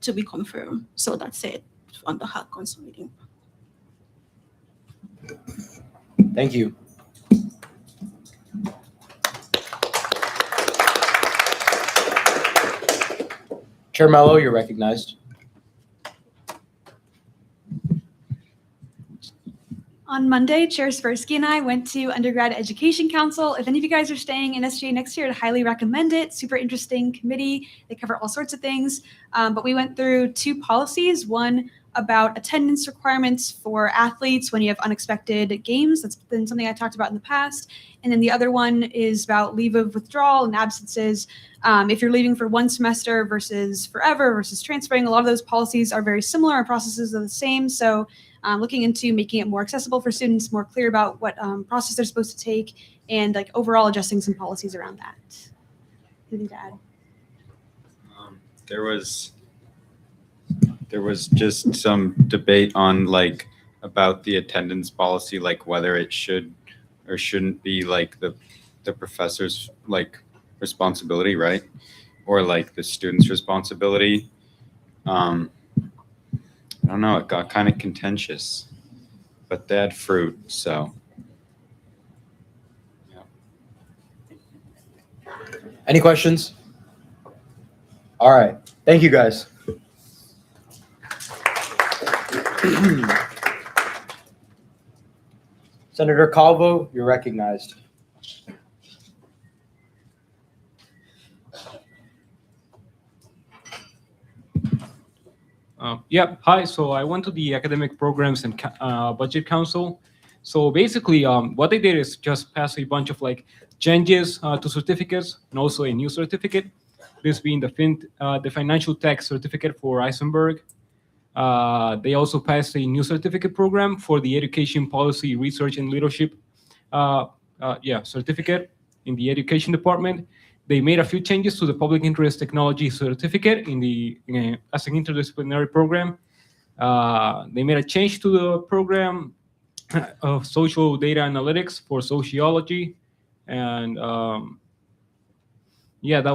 to be confirmed. So that's it on the Health Council meeting. Thank you. Chair Mello, you're recognized. On Monday, Chair Swirsky and I went to Undergrad Education Council. If any of you guys are staying in SGA next year, I'd highly recommend it. Super interesting committee. They cover all sorts of things. But we went through two policies. One about attendance requirements for athletes when you have unexpected games. That's been something I talked about in the past. And then the other one is about leave of withdrawal and absences. If you're leaving for one semester versus forever versus transferring, a lot of those policies are very similar. Our processes are the same. So looking into making it more accessible for students, more clear about what process they're supposed to take, and like overall adjusting some policies around that. Anything to add? There was just some debate on like about the attendance policy, like whether it should or shouldn't be like the professor's like responsibility, right? Or like the student's responsibility. I don't know, it got kind of contentious, but they had fruit, so. Any questions? All right. Thank you, guys. Senator Calvo, you're recognized. Yep. Hi. So I went to the Academic Programs and Budget Council. So basically, what they did is just pass a bunch of like changes to certificates and also a new certificate. This being the financial tech certificate for Eisenberg. They also passed a new certificate program for the Education Policy Research and Leadership certificate in the Education Department. They made a few changes to the Public Interest Technology Certificate as an interdisciplinary program. They made a change to the program of Social Data Analytics for Sociology. And that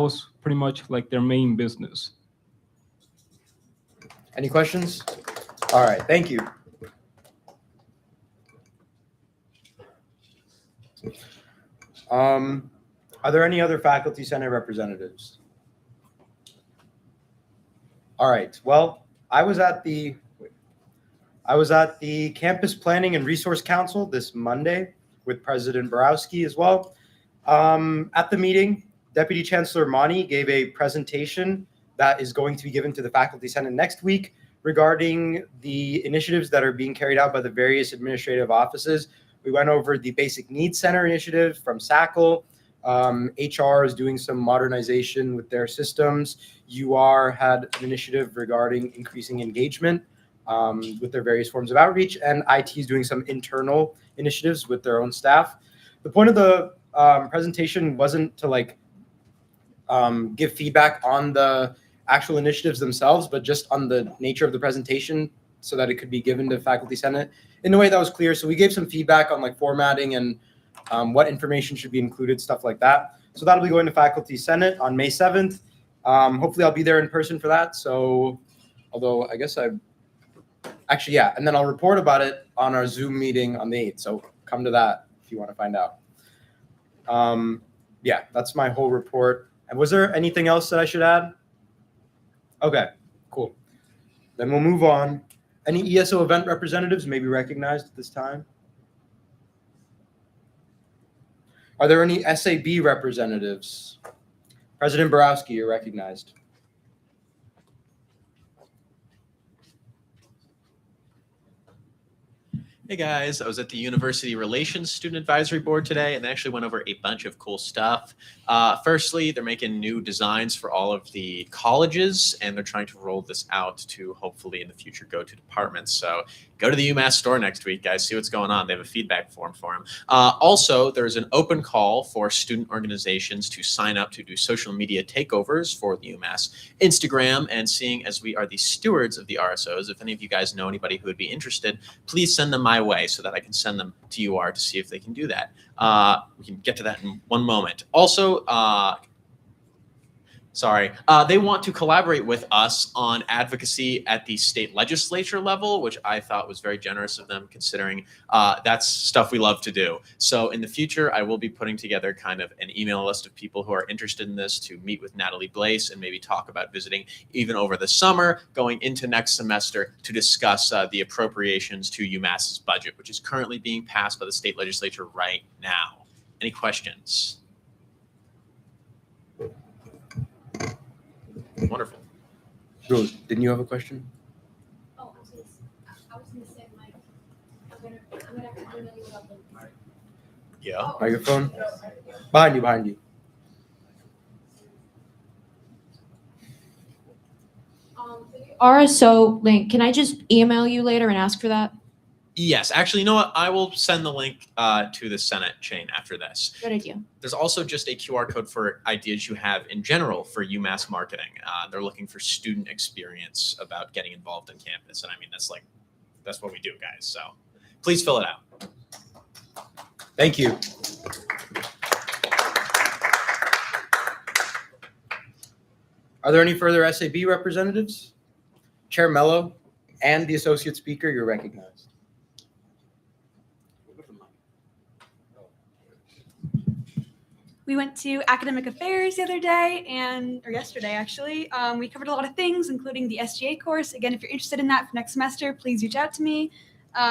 was pretty much like their main business. Any questions? All right, thank you. Are there any other Faculty Senate representatives? All right, well, I was at the Campus Planning and Resource Council this Monday with President Borowski as well. At the meeting, Deputy Chancellor Mani gave a presentation that is going to be given to the Faculty Senate next week regarding the initiatives that are being carried out by the various administrative offices. We went over the Basic Needs Center initiative from SACL. HR is doing some modernization with their systems. UR had an initiative regarding increasing engagement. with their various forms of outreach, and IT is doing some internal initiatives with their own staff. The point of the presentation wasn't to give feedback on the actual initiatives themselves, but just on the nature of the presentation so that it could be given to faculty senate in a way that was clear. So we gave some feedback on formatting and what information should be included, stuff like that. So that'll be going to faculty senate on May 7th. Hopefully I'll be there in person for that. So although I guess yeah, and then I'll report about it on our Zoom meeting on the 8th. So come to that if you want to find out. Yeah, that's my whole report. And was there anything else that I should add? Okay, cool. Then we'll move on. Any ESO event representatives may be recognized at this time? Are there any SAB representatives? President Borowski, you're recognized. Hey guys, I was at the University Relations Student Advisory Board today and they actually went over a bunch of cool stuff. Firstly, they're making new designs for all of the colleges and they're trying to roll this out to hopefully in the future go to departments. So go to the UMass store next week, guys, see what's going on. They have a feedback form for them. Also, there's an open call for student organizations to sign up to do social media takeovers for the UMass Instagram. And seeing as we are the stewards of the RSOs, if any of you guys know anybody who would be interested, please send them my way so that I can send them to UR to see if they can do that. We can get to that in one moment. Also, they want to collaborate with us on advocacy at the state legislature level, which I thought was very generous of them considering that's stuff we love to do. So in the future, I will be putting together kind of an email list of people who are interested in this to meet with Natalie Blaise and maybe talk about visiting even over the summer, going into next semester to discuss the appropriations to UMass's budget, which is currently being passed by the state legislature right now. Any questions? Wonderful. Rose, didn't you have a question? Oh, I was going to say, Mike, I'm going to email you about the. Yeah. Microphone? Behind you. RSO link, can I just email you later and ask for that? Yes, actually, you know what? I will send the link to the Senate chain after this. Good idea. There's also just a QR code for ideas you have in general for UMass marketing. They're looking for student experience about getting involved in campus. And I mean, that's what we do, guys. So please fill it out. Thank you. Are there any further SAB representatives? Chair Mello and the Associate Speaker, you're recognized. We went to academic affairs the other day or yesterday actually. We covered a lot of things, including the SGA course. Again, if you're interested in that for next semester, please reach out to me.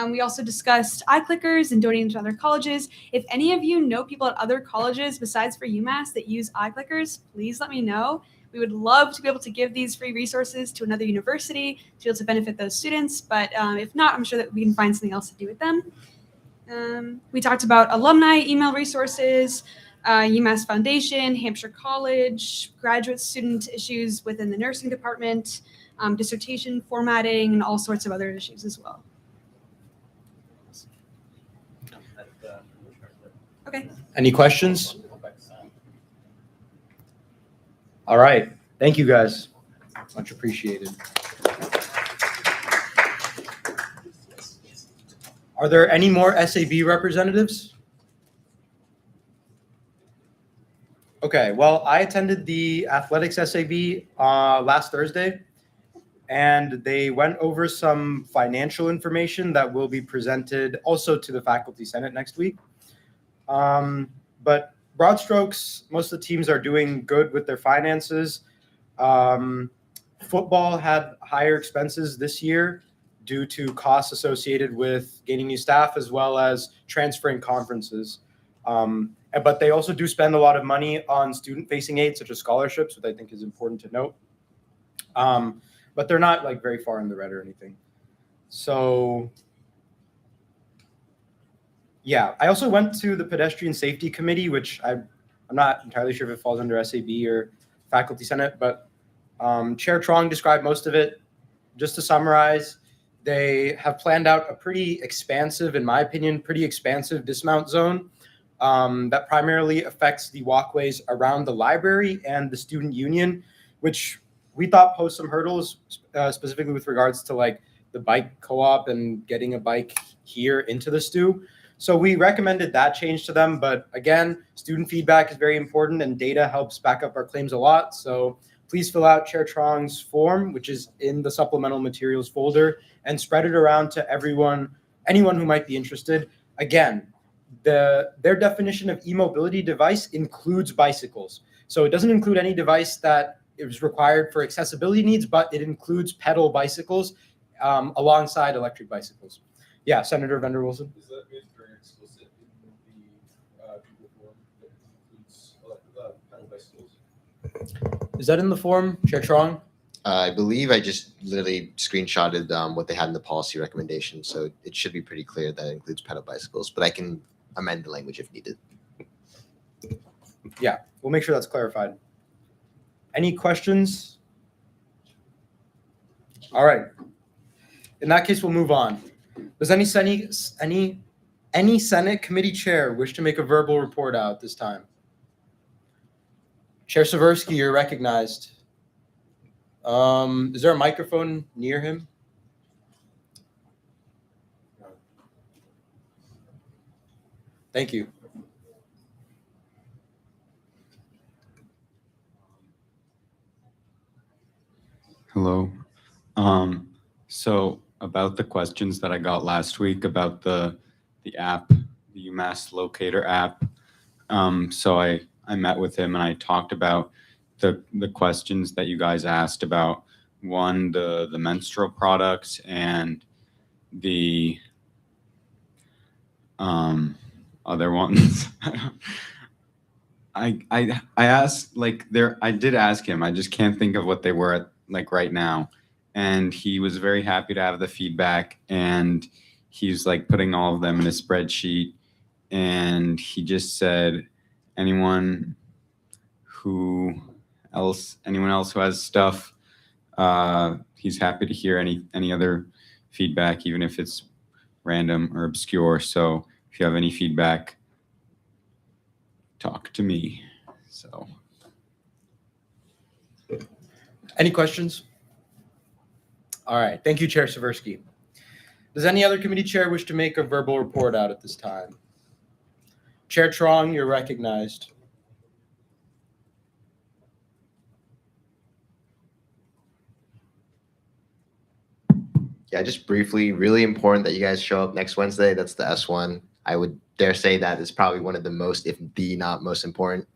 We also discussed iClickers and donating to other colleges. If any of you know people at other colleges besides for UMass that use iClickers, please let me know. We would love to be able to give these free resources to another university to be able to benefit those students. But if not, I'm sure that we can find something else to do with them. We talked about alumni email resources, UMass Foundation, Hampshire College, graduate student issues within the nursing department, dissertation formatting, and all sorts of other issues as well. Okay. Any questions? All right. Thank you, guys. Much appreciated. Are there any more SAB representatives? Okay, well, I attended the athletics SAB last Thursday, and they went over some financial information that will be presented also to the Faculty Senate next week. But broad strokes, most of the teams are doing good with their finances. Football had higher expenses this year due to costs associated with gaining new staff as well as transferring conferences. But they also do spend a lot of money on student-facing aid, such as scholarships, which I think is important to note. But they're not like very far in the red or anything. So yeah, I also went to the Pedestrian Safety Committee, which I'm not entirely sure if it falls under SAB or Faculty Senate, but Chair Trong described most of it. Just to summarize, they have planned out a pretty expansive, in my opinion, dismount zone that primarily affects the walkways around the library and the student union, which we thought posed some hurdles, specifically with regards to like the bike co-op and getting a bike here into the STU. So we recommended that change to them. But again, student feedback is very important and data helps back up our claims a lot. So please fill out Chair Trong's form, which is in the supplemental materials folder, and spread it around to anyone who might be interested. Again, their definition of e-mobility device includes bicycles. So it doesn't include any device that is required for accessibility needs, but it includes pedal bicycles alongside electric bicycles. Yeah, Senator Vender Wilson. Is that made very explicit in the Google form that includes pedal bicycles? Is that in the form, Chair Trong? I believe I just literally screenshotted what they had in the policy recommendation, so it should be pretty clear that it includes pedal bicycles, but I can amend the language if needed. Yeah, we'll make sure that's clarified. Any questions? All right. In that case, we'll move on. Does any Senate committee chair wish to make a verbal report out this time? Chair Seversky, you're recognized. Is there a microphone near him? Thank you. Hello. So about the questions that I got last week about the app, the UMass locator app. So I met with him and I talked about the questions that you guys asked about, one, the menstrual products and the other ones. I asked I did ask him, I just can't think of what they were right now. And he was very happy to have the feedback, and he's putting all of them in a spreadsheet. And he just said, anyone else who has stuff, he's happy to hear any other feedback, even if it's random or obscure. So if you have any feedback, talk to me. So Any questions? All right. Thank you, Chair Seversky. Does any other committee chair wish to make a verbal report out at this time? Chair Trong, you're recognized. Yeah, just briefly, really important that you guys show up next Wednesday. That's the S1. I would dare say that is probably one of the most, if the not most important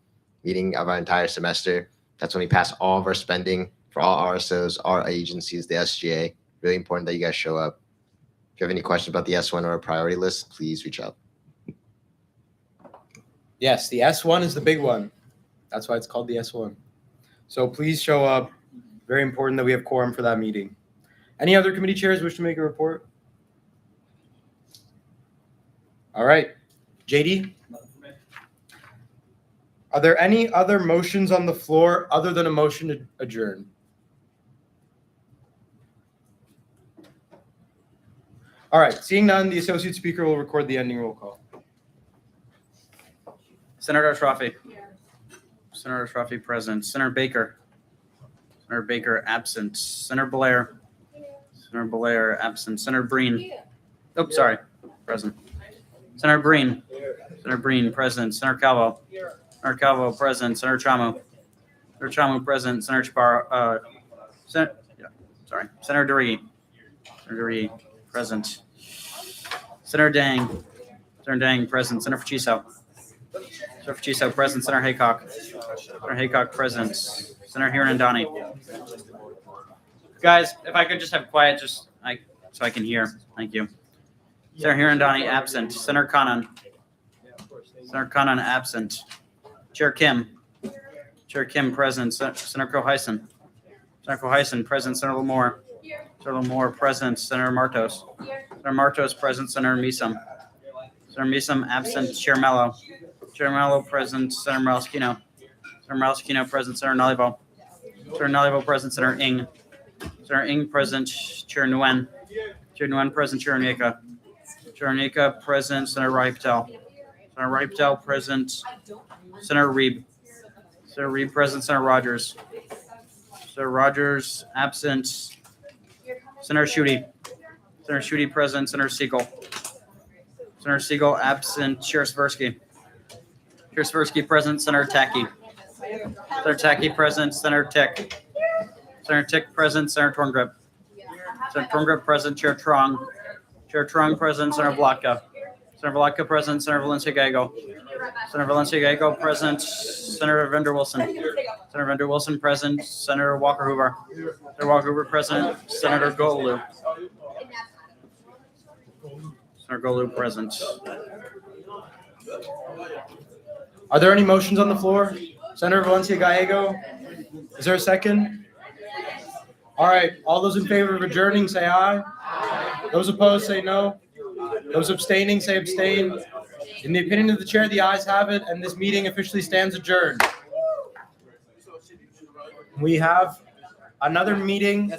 meeting of our entire semester. That's when we pass all of our spending for all RSOs, our agencies, the SGA. Really important that you guys show up. If you have any questions about the S1 or a priority list, please reach out. Yes, the S1 is the big one. That's why it's called the S1. So please show up. Very important that we have quorum for that meeting. Any other committee chairs wish to make a report? All right. JD? Are there any other motions on the floor other than a motion to adjourn? All right. Seeing none, the Associate Speaker will record the ending roll call. Senator Ashrafi. Senator Ashrafi present. Senator Baker. Senator Baker absent. Senator Blair. Senator Blair absent. Senator Breen. Oh, sorry. Present. Senator Breen. Senator Breen present. Senator Calvo. Senator Calvo present. Senator Chamu. Senator Chamu present. Senator Chaparro. Senator Durree. Senator Durree present. Senator Dang. Senator Dang present. Senator Faciso. Senator Faciso present. Senator Haycock. Senator Haycock present. Senator Hirondani. Guys, if I could just have quiet, so I can hear. Thank you. Senator Hirondani absent. Senator Kanan. Senator Kanan absent. Chair Kim. Chair Kim present. Senator Coheisen. Senator Coheisen present. Senator Lamore. Senator Lamore present. Senator Martos. Senator Martos present. Senator Meesum. Senator Meesum absent. Chair Mello. Chair Mello present. Senator Morales-Aquino. Senator Morales-Aquino present. Senator Nalivo. Senator Nalivo present. Senator Ng. Senator Ng present. Chair Nguyen. Chair Nguyen present. Chair Onyeka. Chair Onyeka present. Senator Rahi Patel. Senator Rahi Patel present. Senator Reeb. Senator Reeb present. Senator Rogers. Senator Rogers absent. Senator Schuette. Senator Schuette present. Senator Siegel. Senator Siegel absent. Chair Swirsky. Chair Swirsky present. Senator Tacky. Senator Tacky present. Senator Tick. Senator Tick present. Senator Torngrip. Senator Torngrip present. Chair Trong. Chair Trong present. Senator Vlatka. Senator Vlatka present. Senator Valencia Gallego. Senator Valencia Gallego present. Senator Vander Wilson. Senator Vander Wilson present. Senator Walker Hoover. Senator Walker Hoover present. Senator Golu. Senator Golu present. Are there any motions on the floor? Senator Valencia Gallego, is there a second? All right, all those in favor of adjourning, say aye. Those opposed, say no. Those abstaining, say abstain. In the opinion of the chair, the ayes have it, and this meeting officially stands adjourned. We have another meeting